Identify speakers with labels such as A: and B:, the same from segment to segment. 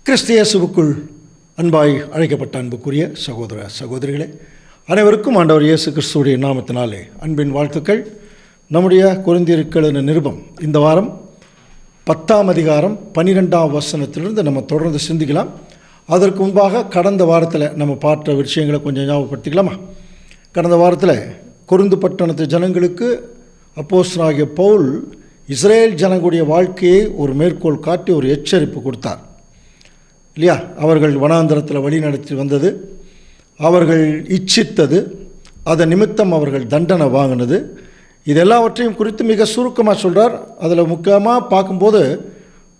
A: கிறிஸ்து இயேசுவுக்குள் அன்பாய் அழைக்கப்பட்ட அன்புக்குரிய சகோதர சகோதரிகளே, அனைவருக்கும் ஆண்டவர் இயேசு கிறிஸ்துவுடைய நாமத்தினாலே அன்பின் வாழ்த்துக்கள். நம்முடைய கொரிந்தியருக்கு நிருபம் இந்த வாரம் 10ஆம் அதிகாரம் 12ஆம் வசனத்திலிருந்து நம்ம தொடர்ந்து சிந்திக்கலாம். அதற்கு முன்பாக கடந்த வாரத்தில் நம்ம பார்த்த விஷயங்களை கொஞ்சம் ஞாபகப்படுத்திக்கலாமா? கடந்த வாரத்தில் கொரிந்து பட்டணத்து ஜனங்களுக்கு அப்போஸ்தலனாகிய பவுல் இஸ்ரேல் ஜனங்களுடைய வாழ்க்கையை ஒரு மேற்கோள் காட்டி ஒரு எச்சரிப்பு கொடுத்தார் இல்லையா? அவர்கள் வனாந்தரத்தில் வழி நடத்தி வந்தது, அவர்கள் இச்சித்தது, அதன் நிமித்தம் அவர்கள் தண்டனை வாங்கினது, இது எல்லாவற்றையும் குறித்து மிக சுருக்கமாக சொல்கிறார். அதில் முக்கியமாக பார்க்கும்போது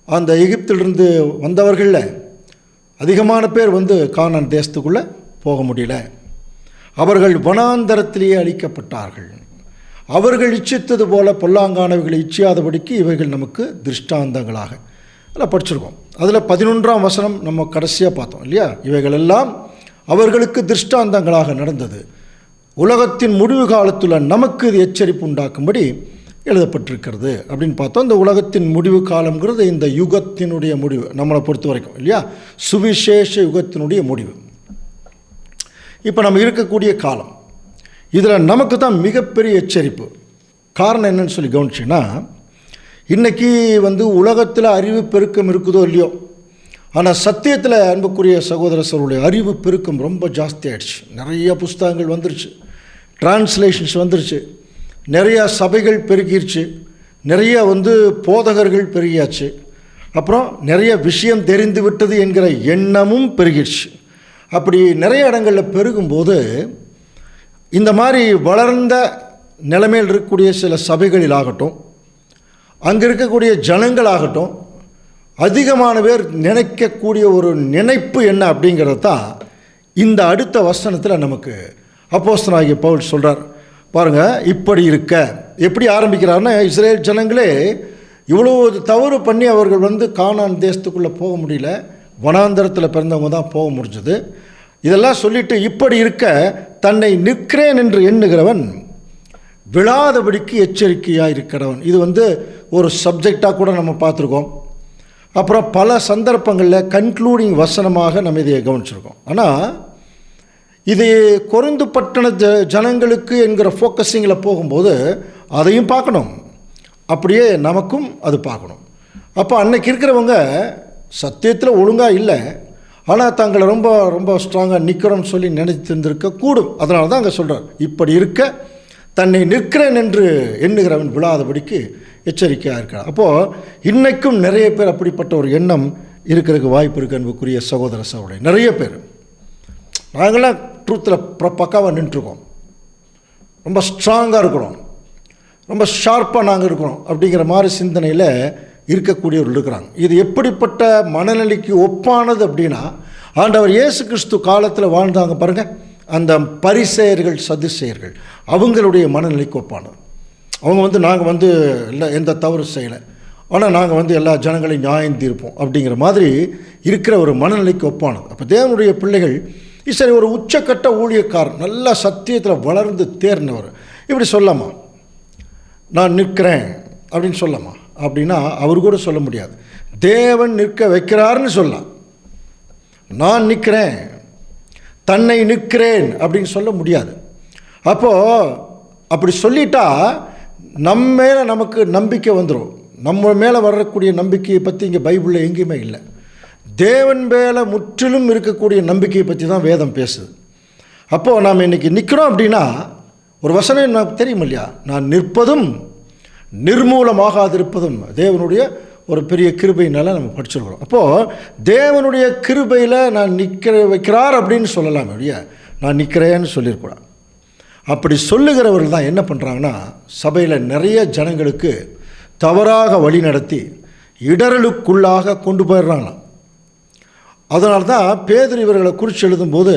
A: அந்த எகிப்திலிருந்து வந்தவர்களில் அதிகமான பேர் கானான் தேசத்துக்குள்ளே போக முடியல. அவர்கள் வனாந்தரத்திலேயே அழிக்கப்பட்டார்கள். அவர்கள் இச்சித்தது போல பொல்லாங்கானவைகளை இச்சியாதபடிக்கு இவைகள் நமக்கு திருஷ்டாந்தங்களாக அதில் படிச்சிருக்கோம். அதில் 11ஆம் வசனம் நம்ம கடைசியாக பார்த்தோம் இல்லையா? இவைகள் எல்லாம் அவர்களுக்கு திருஷ்டாந்தங்களாக நடந்தது, உலகத்தின் முடிவு காலத்தில் நமக்கு இது எச்சரிப்பு உண்டாக்கும்படி எழுதப்பட்டிருக்கிறது அப்படின்னு பார்த்தோம். இந்த உலகத்தின் முடிவு காலங்கிறது இந்த யுகத்தினுடைய முடிவு நம்மளை பொறுத்த வரைக்கும் இல்லையா? சுவிசேஷ யுகத்தினுடைய முடிவு. இப்போ நம்ம இருக்கக்கூடிய காலம், இதில் நமக்கு தான் மிகப்பெரிய எச்சரிப்பு. காரணம் என்னன்னு சொல்லி கவனிச்சிங்கன்னா, இன்றைக்கி உலகத்தில் அறிவு பெருக்கம் இருக்குதோ இல்லையோ, ஆனால் சத்தியத்தில் அன்புக்குரிய சகோதர சகோதரருடைய அறிவு பெருக்கம் ரொம்ப ஜாஸ்தி ஆகிடுச்சு. நிறைய புஸ்தகங்கள் வந்துருச்சு, டிரான்ஸ்லேஷன்ஸ் வந்துருச்சு, நிறையா சபைகள் பெருகிருச்சு, நிறைய போதகர்கள் பெருகியாச்சு, அப்புறம் நிறைய விஷயம் தெரிந்து விட்டது என்கிற எண்ணமும் பெருகிடுச்சு. அப்படி நிறைய இடங்களில் பெருகும்போது இந்த மாதிரி வளர்ந்த நிலைமையில் இருக்கக்கூடிய சில சபைகளில் ஆகட்டும், அங்கே இருக்கக்கூடிய ஜனங்களாகட்டும், அதிகமான பேர் நினைக்கக்கூடிய ஒரு நினைப்பு என்ன அப்படிங்கிறது தான் இந்த அடுத்த வசனத்தில் நமக்கு அப்போஸ்தலனாகிய பவுல் சொல்கிறார். பாருங்கள், இப்படி இருக்க எப்படி ஆரம்பிக்கிறாருன்னா, இஸ்ரேல் ஜனங்களே இவ்வளோ தவறு பண்ணி அவர்கள் கானான் தேசத்துக்குள்ளே போக முடியல, வனாந்தரத்தில் பிறந்தவங்க தான் போக முடிஞ்சது. இதெல்லாம் சொல்லிவிட்டு இப்படி இருக்க தன்னை நிற்கிறேன் என்று எண்ணுகிறவன் விழாதபடிக்கு எச்சரிக்கையாக இருக்கிறவன். இது ஒரு சப்ஜெக்டாக கூட நம்ம பார்த்துருக்கோம். அப்புறம் பல சந்தர்ப்பங்களில் கன்க்ளூடிங் வசனமாக நம்ம இதை கவனிச்சிருக்கோம். ஆனால் இது கொரிந்து பட்டண ஜனங்களுக்கு என்கிற ஃபோக்கஸிங்கில் போகும்போது அதையும் பார்க்கணும், அப்படியே நமக்கும் அது பார்க்கணும். அப்போ அன்னைக்கு இருக்கிறவங்க சத்தியத்தில் ஒழுங்காக இல்லை, ஆனால் தங்களை ரொம்ப ரொம்ப ஸ்ட்ராங்காக நிற்கிறோம்னு சொல்லி நினைத்திருந்திருக்க கூடும். அதனால தான் அங்கே சொல்கிறார், இப்படி இருக்க தன்னை நிற்கிறேன் என்று எண்ணுகிறவன் விழாதபடிக்கு எச்சரிக்கையாக இருக்கிறான். அப்போது இன்றைக்கும் நிறைய பேர் அப்படிப்பட்ட ஒரு எண்ணம் இருக்கிறதுக்கு வாய்ப்பு இருக்குது அன்புக்குரிய சகோதர சகோதரி. நிறைய பேர் நாங்களாம் ட்ரூத்தில் பக்காவாக நின்றுருக்கோம், ரொம்ப ஸ்ட்ராங்காக இருக்கிறோம், ரொம்ப ஷார்ப்பாக நாங்கள் இருக்கிறோம் அப்படிங்கிற மாதிரி சிந்தனையில் இருக்கக்கூடியவர்கள் இருக்கிறாங்க. இது எப்படிப்பட்ட மனநிலைக்கு ஒப்பானது அப்படின்னா, ஆண்டவர் இயேசு கிறிஸ்து காலத்தில் வாழ்ந்தாங்க பாருங்கள், அந்த பரிசேயர்கள் சதுசேயர்கள் அவங்களுடைய மனநிலைக்கு ஒப்பானது. அவங்க நாங்கள் இல்லை எந்த தவறு செய்யலை, ஆனால் நாங்கள் எல்லா ஜனங்களையும் நியாயம் தீர்ப்போம் அப்படிங்கிற மாதிரி இருக்கிற ஒரு மனநிலைக்கு ஒப்பானது. அப்போ தேவனுடைய பிள்ளைகள் சரி, ஒரு உச்சக்கட்ட ஊழியக்காரர் நல்ல சத்தியத்தில் வளர்ந்து தேர்ந்தவர் இப்படி சொல்லாமா, நான் நிற்கிறேன் அப்படின்னு சொல்லாமா? அப்படின்னா அவர் கூட சொல்ல முடியாது. தேவன் நிற்க வைக்கிறாருன்னு சொல்லலாம். நான் நிற்கிறேன், தன்னை நிற்கிறேன் அப்படின்னு சொல்ல முடியாது. அப்போது அப்படி சொல்லிட்டா நம்ம மேலே நமக்கு நம்பிக்கை வந்துடும். நம்ம மேலே வரக்கூடிய நம்பிக்கையை பற்றி இங்கே பைபிளில் எங்கேயுமே இல்லை. தேவன் மேலே முற்றிலும் இருக்கக்கூடிய நம்பிக்கையை பற்றி தான் வேதம் பேசுது. அப்போது நாம் இன்றைக்கி நிற்கிறோம் அப்படின்னா ஒரு வசனம் நமக்கு தெரியும் இல்லையா? நான் நிற்பதும் நிர்மூலமாகாதிருப்பதும் தேவனுடைய ஒரு பெரிய கிருபையினால் நம்ம படிச்சிருக்கிறோம். அப்போது தேவனுடைய கிருபையில் நான் வைக்கிறார் அப்படின்னு சொல்லலாம் இல்லையா? நான் நிற்கிறேன்னு சொல்லியிருக்கூடாது. அப்படி சொல்லுகிறவர்கள் தான் என்ன பண்ணுறாங்கன்னா, சபையில் நிறைய ஜனங்களுக்கு தவறாக வழி நடத்தி இடரலுக்குள்ளாக கொண்டு போயிடுறாங்களாம். அதனால தான் பேதுரு இவர்களை குறித்து எழுதும்போது,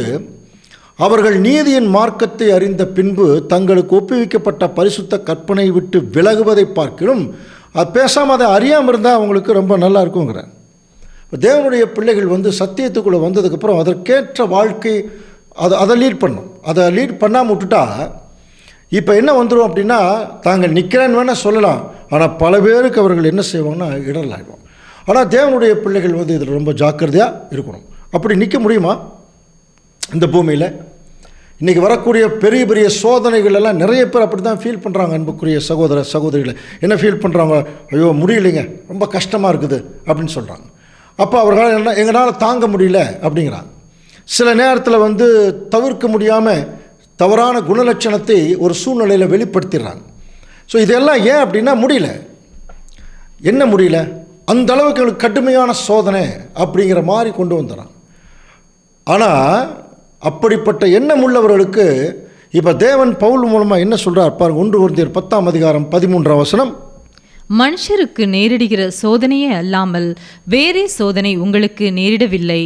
A: அவர்கள் நீதியின் மார்க்கத்தை அறிந்த பின்பு தங்களுக்கு ஒப்புவிக்கப்பட்ட பரிசுத்த கற்பனை விட்டு விலகுவதை பார்க்கிலும் அது பேசாமல் அதை அறியாமல் இருந்தால் அவங்களுக்கு ரொம்ப நல்லா இருக்குங்கிறார். தேவனுடைய பிள்ளைகள் சத்தியத்துக்குள்ளே வந்ததுக்கப்புறம் அதற்கேற்ற வாழ்க்கை அதை லீட் பண்ணும். அதை லீட் பண்ணாமல் விட்டுட்டா இப்போ என்ன வந்துடும் அப்படின்னா, தாங்கள் நிற்கிறேன்னு வேணால் சொல்லலாம், ஆனால் பல பேருக்கு அவர்கள் என்ன செய்வாங்கன்னா இடரலாகிடுவோம். ஆனால் தேவனுடைய பிள்ளைகள் வந்து இதில் ரொம்ப ஜாக்கிரதையாக இருக்கணும். அப்படி நிற்க முடியுமா இந்த பூமியில்? இன்றைக்கி வரக்கூடிய பெரிய பெரிய சோதனைகள் எல்லாம் நிறைய பேர் அப்படி தான் ஃபீல் பண்ணுறாங்க. அன்புக்குரிய சகோதர சகோதரிகளை என்ன ஃபீல் பண்ணுறாங்க? ஐயோ முடியலைங்க, ரொம்ப கஷ்டமாக இருக்குது அப்படின்னு சொல்கிறாங்க. அப்போ அவர்களால் என்ன எங்களால் தாங்க முடியல அப்படிங்கிறாங்க. சில நேரத்தில் வந்து தவிர்க்க முடியாமல் தவறான குணலட்சணத்தை ஒரு சூழ்நிலையில் வெளிப்படுத்திடுறாங்க. ஸோ இதெல்லாம் ஏன் அப்படின்னா முடியல. என்ன முடியல? அந்த அளவுக்கு எங்களுக்கு கடுமையான சோதனை அப்படிங்கிற மாதிரி கொண்டு வந்துடுறாங்க. ஆனால் அப்படிப்பட்ட எண்ணம் உள்ளவர்களுக்கு இப்போ தேவன் பவுல் மூலமாக என்ன சொல்கிறார் பாருங்க. 1 கொரிந்தியர் 10:13
B: மனுஷருக்கு நேரிடுகிற சோதனையே அல்லாமல் வேறே சோதனை உங்களுக்கு நேரிடவில்லை.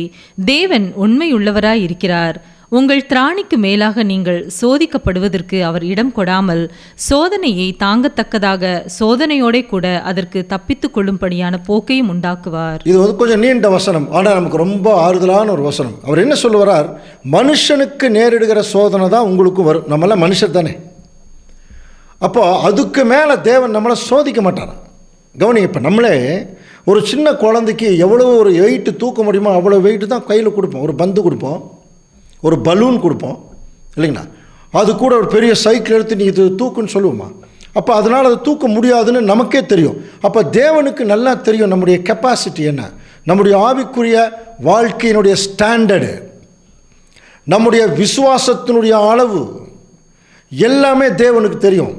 B: தேவன் உண்மையுள்ளவராய் இருக்கிறார். உங்கள் திராணிக்கு மேலாக நீங்கள் சோதிக்கப்படுவதற்கு அவர் இடம் கொடாமல் சோதனையை தாங்கத்தக்கதாக சோதனையோட கூட அதற்கு தப்பித்து கொள்ளும்படியான போக்கையும் உண்டாக்குவார்.
A: இது வந்து கொஞ்சம் நீண்ட வசனம், ஆனால் நமக்கு ரொம்ப ஆறுதலான ஒரு வசனம். அவர் என்ன சொல்லுவார்? மனுஷனுக்கு நேரிடுகிற சோதனை தான் உங்களுக்கும் வரும். நம்மளாம் மனுஷர் தானே. அப்போ அதுக்கு மேலே தேவன் நம்மளை சோதிக்க மாட்டாராம். கவனி, இப்போ நம்மளே ஒரு சின்ன குழந்தைக்கு எவ்வளோ ஒரு வெயிட்டு தூக்க முடியுமோ அவ்வளோ வெயிட்டு தான் கையில் கொடுப்போம். ஒரு பந்து கொடுப்போம், ஒரு பலூன் கொடுப்போம் இல்லைங்களா? அது கூட ஒரு பெரிய சைக்கிள் எடுத்து நீ இது தூக்குன்னு சொல்லுவோமா? அப்போ அதனால் அது தூக்க முடியாதுன்னு நமக்கே தெரியும். அப்போ தேவனுக்கு நல்லா தெரியும் நம்முடைய கெப்பாசிட்டி என்ன, நம்முடைய ஆவிக்குரிய வாழ்க்கையினுடைய ஸ்டாண்டர்டு, நம்முடைய விசுவாசத்தினுடைய அளவு எல்லாமே தேவனுக்கு தெரியும்.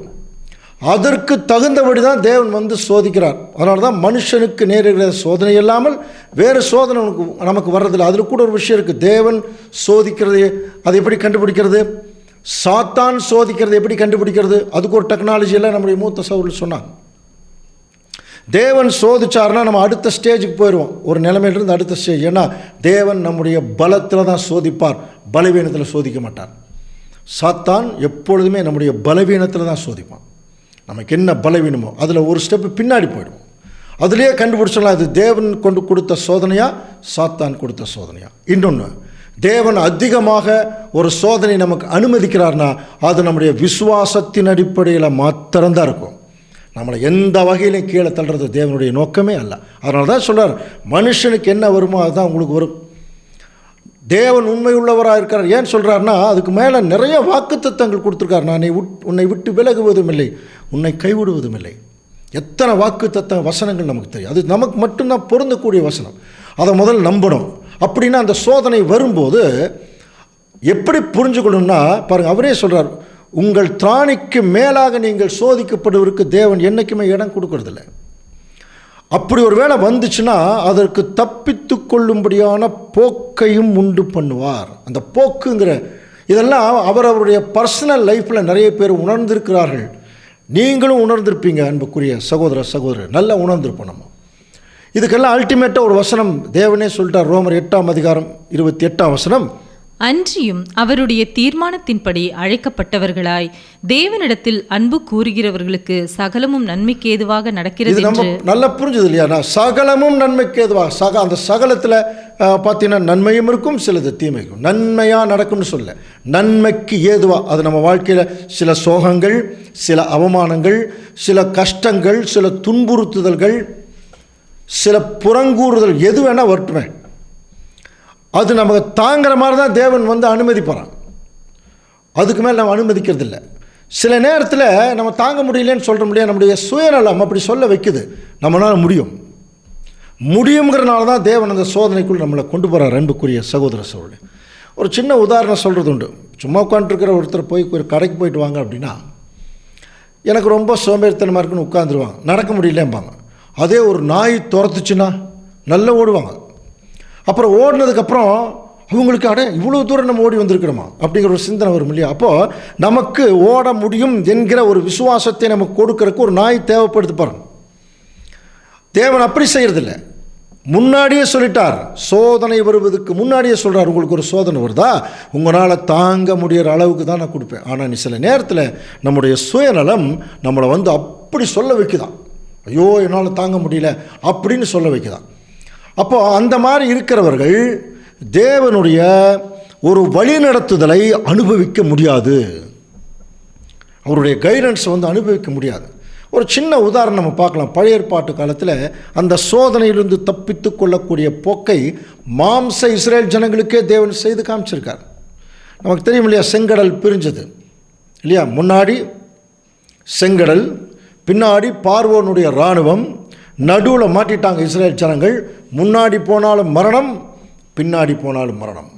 A: அதற்கு தகுந்தபடி தான் தேவன் வந்து சோதிக்கிறார். அதனால தான் மனுஷனுக்கு நேரிடுகிற சோதனை இல்லாமல் வேறு சோதனை நமக்கு வர்றதில்லை. அதில் கூட ஒரு விஷயம் இருக்குது. தேவன் சோதிக்கிறது அதை எப்படி கண்டுபிடிக்கிறது, சாத்தான் சோதிக்கிறது எப்படி கண்டுபிடிக்கிறது, அதுக்கு ஒரு டெக்னாலஜியெல்லாம் நம்முடைய மூத்த சகோதரர்கள் சொன்னாங்க. தேவன் சோதிச்சார்னா நம்ம அடுத்த ஸ்டேஜுக்கு போயிடுவோம், ஒரு நிலைமையிலிருந்து அடுத்த ஸ்டேஜ். ஏன்னா தேவன் நம்முடைய பலத்தில் தான் சோதிப்பார், பலவீனத்தில் சோதிக்க மாட்டார். சாத்தான் எப்பொழுதுமே நம்முடைய பலவீனத்தில் தான் சோதிப்பான். நமக்கு என்ன பலவீனமோ அதில் ஒரு ஸ்டெப்பு பின்னாடி போயிடுவோம். அதுலேயே கண்டுபிடிச்சலாம் இது தேவன் கொண்டு கொடுத்த சோதனையா சாத்தான் கொடுத்த சோதனையா. இன்னொன்று, தேவன் அதிகமாக ஒரு சோதனை நமக்கு அனுமதிக்கிறார்னா அது நம்முடைய விசுவாசத்தின் அடிப்படையில் மாத்திரம்தான் இருக்கும். நம்மளை எந்த வகையிலையும் கீழே தள்ளுறது தேவனுடைய நோக்கமே அல்ல. அதனால தான் சொல்கிறார், மனுஷனுக்கு என்ன வருமோ அதுதான் உங்களுக்கு வரும். தேவன் உண்மை உள்ளவராக இருக்கிறார். ஏன் சொல்கிறார்னா அதுக்கு மேலே நிறைய வாக்குத்தத்தங்கள் கொடுத்துருக்கார். நான் உன்னை விட்டு விலகுவதும் இல்லை, உன்னை கைவிடுவதும் இல்லை. எத்தனை வாக்குத்தத்த வசனங்கள் நமக்கு தெரியும். அது நமக்கு மட்டும்தான் பொருந்தக்கூடிய வசனம். அதை முதல்ல நம்பணும். அப்படின்னா அந்த சோதனை வரும்போது எப்படி புரிஞ்சுக்கணும்னா பாருங்கள், அவரே சொல்கிறார், உங்கள் திராணிக்கு மேலாக நீங்கள் சோதிக்கப்படுவதற்கு தேவன் என்றைக்குமே இடம் கொடுக்கறதில்லை. அப்படி ஒரு வேளை வந்துச்சுன்னா அதற்கு தப்பித்து கொள்ளும்படியான போக்கையும் உண்டு பண்ணுவார். அந்த போக்குங்கிற இதெல்லாம் அவருடைய பர்சனல் லைஃப்பில் நிறைய பேர் உணர்ந்திருக்கிறார்கள். நீங்களும் உணர்ந்திருப்பீங்க அன்புக்குரிய சகோதர சகோதரர், நல்லா உணர்ந்திருப்போம் நம்ம. இதுக்கெல்லாம் அல்டிமேட்டாக ஒரு வசனம் தேவனே சொல்லிட்டார். ரோமர் 8:28
B: அன்றியும் அவருடைய தீர்மானத்தின்படி அழைக்கப்பட்டவர்களாய் தேவனிடத்தில் அன்பு கூறுகிறவர்களுக்கு சகலமும் நன்மைக்கு ஏதுவாக நடக்கிறது என்று
A: நல்லா புரிஞ்சது இல்லையா? சகலமும் நன்மைக்கு ஏதுவாக. அந்த சகலத்தில் பார்த்தீங்கன்னா நன்மையும் இருக்கும், சிலது தீமைக்கும். நன்மையாக நடக்கும்னு சொல்ல, நன்மைக்கு ஏதுவாக. அது நம்ம வாழ்க்கையில் சில சோகங்கள், சில அவமானங்கள், சில கஷ்டங்கள், சில துன்புறுத்துதல்கள், சில புறங்கூறுதல் எது வேணால் வரட்டுமே, அது நமக்கு தாங்கிற மாதிரி தான் தேவன் வந்து அனுமதிப்பாரான். அதுக்கு மேலே நம்ம அனுமதிக்கிறது இல்லை. சில நேரத்தில் நம்ம தாங்க முடியலன்னு சொல்கிற முடியாது, நம்முடைய சுயநலம் அப்படி சொல்ல வைக்குது. நம்மளால் முடியுங்கிறனால தான் தேவன் அந்த சோதனைக்குள் நம்மளை கொண்டு போகிறார். அன்புக்குரிய சகோதர சகோதரி, ஒரு சின்ன உதாரணம் சொல்கிறது உண்டு. சும்மா உட்காந்துருக்கிற ஒருத்தர் போய் ஒரு கடைக்கு போயிட்டு வாங்க அப்படின்னா எனக்கு ரொம்ப சோம்பேறித்தனமாக இருக்குன்னு உட்காந்துருவாங்க, நடக்க முடியலம்பாங்க. அதே ஒரு நாய் துரத்துச்சுன்னா நல்லா ஓடுவாங்க. அப்புறம் ஓடினதுக்கப்புறம் அவங்களுக்கு இவ்வளோ தூரம் நம்ம ஓடி வந்திருக்கிறோமா அப்படிங்கிற ஒரு சிந்தனை வரும் இல்லையா? அப்போது நமக்கு ஓட முடியும் என்கிற ஒரு விசுவாசத்தை நமக்கு கொடுக்கறதுக்கு ஒரு நாய் தேவைப்படுது பாருங்க. தேவன் அப்படி செய்கிறதில்ல, முன்னாடியே சொல்லிட்டார். சோதனை வருவதற்கு முன்னாடியே சொல்கிறார், உங்களுக்கு ஒரு சோதனை வருதா, உங்களால் தாங்க முடிகிற அளவுக்கு தான் நான் கொடுப்பேன். ஆனால் நீ சில நேரத்தில் நம்முடைய சுயநலம் நம்மளை வந்து அப்படி சொல்ல வைக்குதான், ஐயோ என்னால் தாங்க முடியல அப்படின்னு சொல்ல வைக்குதான். அப்போ அந்த மாதிரி இருக்கிறவர்கள் தேவனுடைய ஒரு வழிநடத்துதலை அனுபவிக்க முடியாது, அவருடைய கைடன்ஸ் வந்து அனுபவிக்க முடியாது. ஒரு சின்ன உதாரணம் நம்ம பார்க்கலாம். பழைய ஏற்பாட்டு காலத்தில் அந்த சோதனையிலிருந்து தப்பித்து கொள்ளக்கூடிய போக்கை மாம்ச இஸ்ரேல் ஜனங்களுக்கே தேவன் செய்து காமிச்சிருக்கார். நமக்கு தெரியும் இல்லையா, செங்கடல் பிரிஞ்சது இல்லையா, முன்னாடி செங்கடல், பின்னாடி பார்வோனுடைய இராணுவம், நடுவில் மாட்டிட்டாங்க இஸ்ரேல் ஜனங்கள். முன்னாடி போனாலும் மரணம், பின்னாடி போனாலும் மரணம்.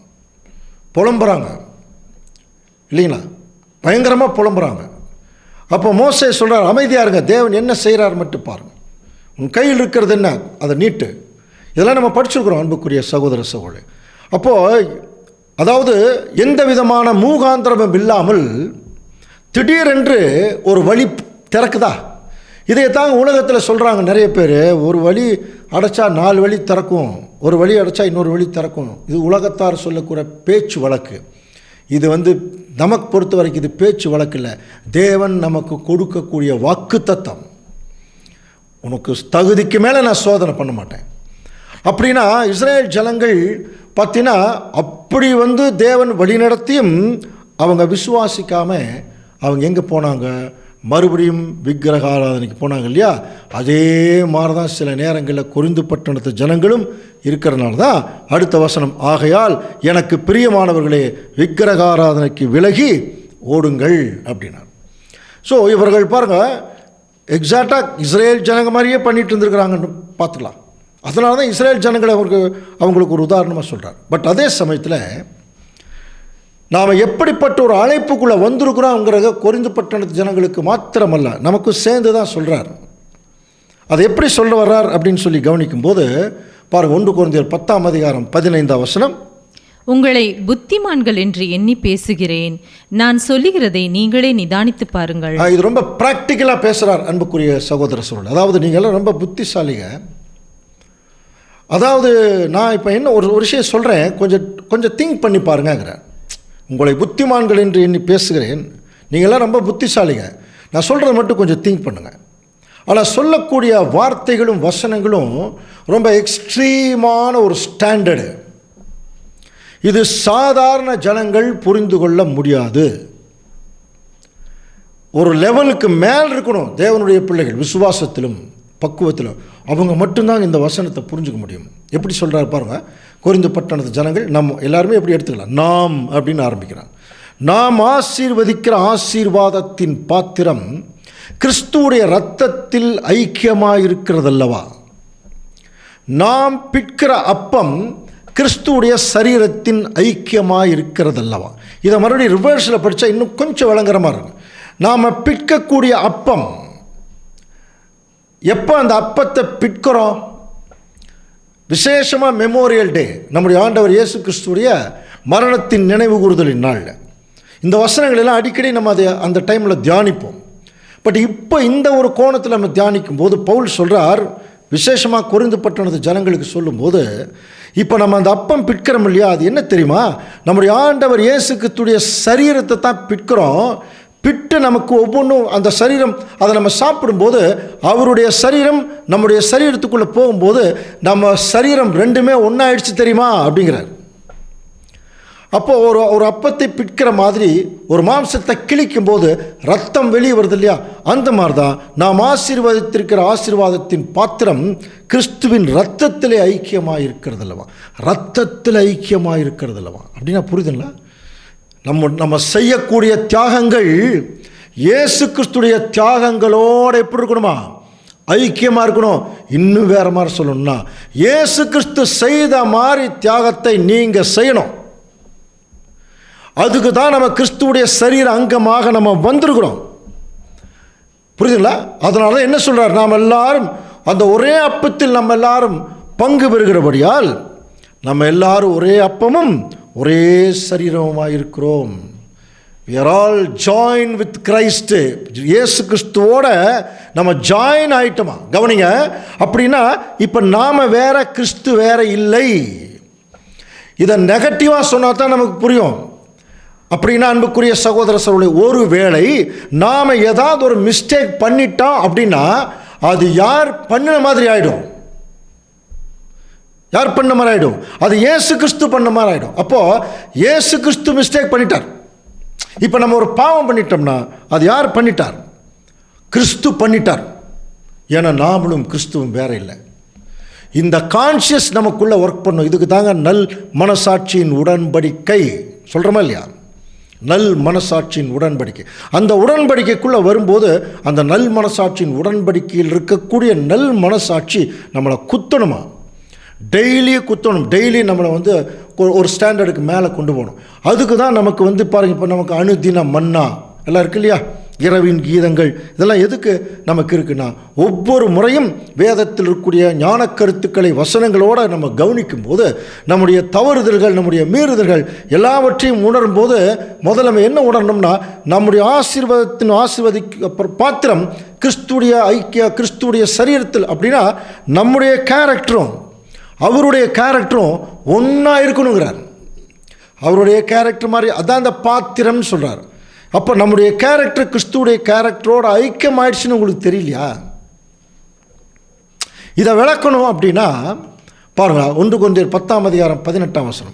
A: புலம்புறாங்க இல்லைங்களா, பயங்கரமாக புலம்புறாங்க. அப்போ மோசே சொல்கிறார், அமைதியாக இருங்க, தேவன் என்ன செய்கிறார் மட்டும் பாருங்கள், உன் கையில் இருக்கிறது என்ன அதை நீட்டு. இதெல்லாம் நம்ம படிச்சிருக்கிறோம் அன்புக்குரிய சகோதர சகோதரி. அப்போது அதாவது எந்த விதமான மூகாந்திரமும் இல்லாமல் திடீரென்று ஒரு வழி திறக்குதா. இதைத்தான் உலகத்தில் சொல்கிறாங்க நிறைய பேர், ஒரு வழி அடைச்சா 4 வழி திறக்கும், ஒரு வழி அடைச்சா இன்னொரு வழி திறக்கும். இது உலகத்தார் சொல்லக்கூட பேச்சு வழக்கு. இது நமக்கு பொறுத்த வரைக்கும் இது பேச்சு வழக்கு இல்லை, தேவன் நமக்கு கொடுக்கக்கூடிய வாக்கு தத்தம். உனக்கு தகுதிக்கு மேலே நான் சோதனை பண்ண மாட்டேன் அப்படின்னா, இஸ்ரேல் ஜனங்கள் பார்த்தீங்கன்னா அப்படி தேவன் வழிநடத்தியும் அவங்க விசுவாசிக்காமல் அவங்க எங்கே போனாங்க, மறுபடியும் விக்கிரக ஆராதனைக்கு போனாங்க இல்லையா. அதே மாதிரி தான் சில நேரங்களில் கொரிந்து பட்டணத்து ஜனங்களும் இருக்கிறனால தான் அடுத்த வசனம், ஆகையால் எனக்கு பிரியமானவர்களே விக்கிரக ஆராதனைக்கு விலகி ஓடுங்கள் அப்படின்னார். ஸோ இவர்கள் பாருங்கள், எக்ஸாக்டாக இஸ்ரேல் ஜனங்க மாதிரியே பண்ணிட்டு இருந்திருக்கிறாங்கன்னு பார்த்துக்கலாம். அதனால தான் இஸ்ரேல் ஜனங்களை அவங்களுக்கு ஒரு உதாரணமாக சொல்கிறார். பட் அதே சமயத்தில் நாம் எப்படிப்பட்ட ஒரு அழைப்புக்குள்ளே வந்திருக்கிறோங்கிறத கொரிந்து பட்டணத்து ஜனங்களுக்கு மாத்திரமல்ல நமக்கு சேர்ந்து தான் சொல்கிறார். அதை எப்படி சொல்ல வர்றார் அப்படின்னு சொல்லி கவனிக்கும்போது பாருங்கள், 1 கொரிந்தியர் 10ஆம் அதிகாரம் 15ஆம் வசனம்,
B: உங்களை புத்திமான்கள் என்று எண்ணி பேசுகிறேன், நான் சொல்லுகிறதை நீங்களே நிதானித்து பாருங்கள்.
A: இது ரொம்ப ப்ராக்டிக்கலாக பேசுகிறார் அன்புக்குரிய சகோதர சகோதரர். அதாவது நீங்கள்லாம் ரொம்ப புத்திசாலிங்க. அதாவது நான் இப்போ என்ன ஒரு விஷயம் சொல்கிறேன், கொஞ்சம் திங்க் பண்ணி பாருங்கிறார். உங்களை புத்திமான்கள் என்று எண்ணி பேசுகிறேன், நீங்கள்லாம் ரொம்ப புத்திசாலிங்க, நான் சொல்கிறத மட்டும் கொஞ்சம் திங்க் பண்ணுங்கள். ஆனால் சொல்லக்கூடிய வார்த்தைகளும் வசனங்களும் ரொம்ப எக்ஸ்ட்ரீமான ஒரு ஸ்டாண்டர்டு. இது சாதாரண ஜனங்கள் புரிந்து கொள்ள முடியாது. ஒரு லெவலுக்கு மேல் இருக்கணும் தேவனுடைய பிள்ளைகள், விசுவாசத்திலும் பக்குவத்திலும். அவங்க மட்டும்தான் இந்த வசனத்தை புரிஞ்சுக்க முடியும். எப்படி சொல்கிறார் பாருங்கள், கொரிந்து பட்டணத்து ஜனங்கள் நம்ம எல்லாருமே எப்படி எடுத்துக்கலாம், நாம் அப்படின்னு ஆரம்பிக்கிறான். நாம் ஆசீர்வதிக்கிற ஆசீர்வாதத்தின் பாத்திரம் கிறிஸ்துவுடைய இரத்தத்தில் ஐக்கியமாக இருக்கிறதல்லவா. நாம் பிற்கிற அப்பம் கிறிஸ்துவுடைய சரீரத்தின் ஐக்கியமாக இருக்கிறதல்லவா. இதை மறுபடியும் ரிவர்ஸில் படித்தா இன்னும் கொஞ்சம் விளங்குறமாக இருக்கும். நாம் பிற்கக்கூடிய அப்பம், எப்போ அந்த அப்பத்தை பிற்கிறோம், விசேஷமாக மெமோரியல் டே, நம்முடைய ஆண்டவர் இயேசு கிறிஸ்துடைய மரணத்தின் நினைவு கூறுதலின் நாளில். இந்த வசனங்கள் எல்லாம் அடிக்கடி நம்ம அதை அந்த டைமில் தியானிப்போம். பட் இப்போ இந்த ஒரு கோணத்தில் நம்ம தியானிக்கும் போது பவுல் சொல்கிறார், விசேஷமாக கொரிந்து பட்டணத்து ஜனங்களுக்கு சொல்லும்போது, இப்போ நம்ம அந்த அப்பம் பிற்கிறோம் இல்லையா, அது என்ன தெரியுமா, நம்முடைய ஆண்டவர் இயேசு கிறிஸ்துடைய சரீரத்தை தான் பிற்கிறோம். பிட்டு நமக்கு ஒவ்வொன்றும் அந்த சரீரம், அதை நம்ம சாப்பிடும்போது அவருடைய சரீரம் நம்முடைய சரீரத்துக்குள்ளே போகும்போது நம்ம சரீரம் ரெண்டுமே ஒன்றாயிடுச்சு தெரியுமா அப்படிங்கிறார். அப்போது ஒரு அப்பத்தை பிற்கிற மாதிரி ஒரு மாம்சத்தை கிழிக்கும் போது ரத்தம் வெளியே வருது இல்லையா, அந்த மாதிரி தான் நாம் ஆசீர்வாதத்திருக்கிற ஆசீர்வாதத்தின் பாத்திரம் கிறிஸ்துவின் இரத்தத்திலே ஐக்கியமாக இருக்கிறது அல்லவா, இரத்தத்தில் ஐக்கியமாக இருக்கிறது அல்லவா. அப்படின்னா புரியுதுங்களா, நம்ம செய்யக்கூடிய தியாகங்கள் இயேசு கிறிஸ்துடைய தியாகங்களோடு எப்படி இருக்கணுமா, ஐக்கியமாக இருக்கணும். இன்னும் வேறு மாதிரி சொல்லணும்னா, இயேசு கிறிஸ்து செய்த மாதிரி தியாகத்தை நீங்கள் செய்யணும். அதுக்கு தான் நம்ம கிறிஸ்துவுடைய சரீர அங்கமாக நம்ம வந்திருக்கிறோம். புரியுதுங்களா? அதனால தான் என்ன சொல்கிறார், நாம் எல்லாரும் அந்த ஒரே அப்பத்தில் நம்ம எல்லாரும் பங்கு பெறுகிறபடியால் நம்ம எல்லாரும் ஒரே அப்பமும் ஒரே சரீரமாக இருக்கிறோம். we are all joined with Christ. இயேசு கிறிஸ்துவோட நம்ம ஜாயின் ஆயிட்டோமா. கவனிங்க, அப்படின்னா இப்போ நாம் வேற, கிறிஸ்து வேற இல்லை. இதை நெகட்டிவாக சொன்னா தான் நமக்கு புரியும். அப்படின்னா அன்புக்குரிய சகோதர சகோதரி, ஒருவேளை நாம் ஏதாவது ஒரு மிஸ்டேக் பண்ணிட்டோம் அப்படின்னா அது யார் பண்ணின மாதிரி ஆகிடும், யார் பண்ண மாதிரி ஆகிடும், அது இயேசு கிறிஸ்து பண்ண மாதிரி ஆகிடும். அப்போது இயேசு கிறிஸ்து மிஸ்டேக் பண்ணிட்டார். இப்போ நம்ம ஒரு பாவம் பண்ணிட்டோம்னா அது யார் பண்ணிட்டார், கிறிஸ்து பண்ணிட்டார். ஏன்னா நாமளும் கிறிஸ்துவும் வேற இல்லை. இந்த கான்ஷியஸ் நமக்குள்ளே ஒர்க் பண்ணும். இதுக்கு தாங்க நல் மனசாட்சியின் உடன்படிக்கை சொல்கிறோமா இல்லையா? நல் மனசாட்சியின் உடன்படிக்கை. அந்த உடன்படிக்கைக்குள்ளே வரும்போது அந்த நல் மனசாட்சியின் உடன்படிக்கையில் இருக்கக்கூடிய நல் மனசாட்சி நம்மளை குத்தணுமா, டெய்லி குத்தணும். டெய்லி நம்மளை வந்து ஒரு ஸ்டாண்டர்டுக்கு மேலே கொண்டு போகணும். அதுக்கு தான் நமக்கு வந்து பாருங்கள், இப்போ நமக்கு அனுதின மன்னா எல்லாம் இருக்கு இல்லையா, இரவின் கீதங்கள், இதெல்லாம் எதுக்கு நமக்கு இருக்குன்னா, ஒவ்வொரு முறையும் வேதத்தில் இருக்கக்கூடிய ஞான கருத்துக்களை வசனங்களோடு நம்ம கவனிக்கும் போது நம்முடைய தவறுதல்கள், நம்முடைய மீறுதல்கள் எல்லாவற்றையும் உணரும் போது முதல்ல நம்ம என்ன உணரணும்னா, நம்முடைய ஆசீர்வாதத்தின் பாத்திரம் கிறிஸ்துடைய ஐக்கிய, கிறிஸ்துடைய சரீரத்தில். அப்படின்னா நம்முடைய கேரக்டரும் அவருடைய கேரக்டரும் ஒன்றா இருக்கணுங்கிறார். அவருடைய கேரக்டர் மாதிரி அதான் அந்த பாத்திரம்னு சொல்கிறார். அப்போ நம்முடைய கேரக்டர் கிறிஸ்துடைய கேரக்டரோட ஐக்கியம் ஆயிடுச்சுன்னு உங்களுக்கு தெரியலையா? இதை விளக்கணும் அப்படின்னா பாருங்க, 1 கொரிந்தியர் 10:18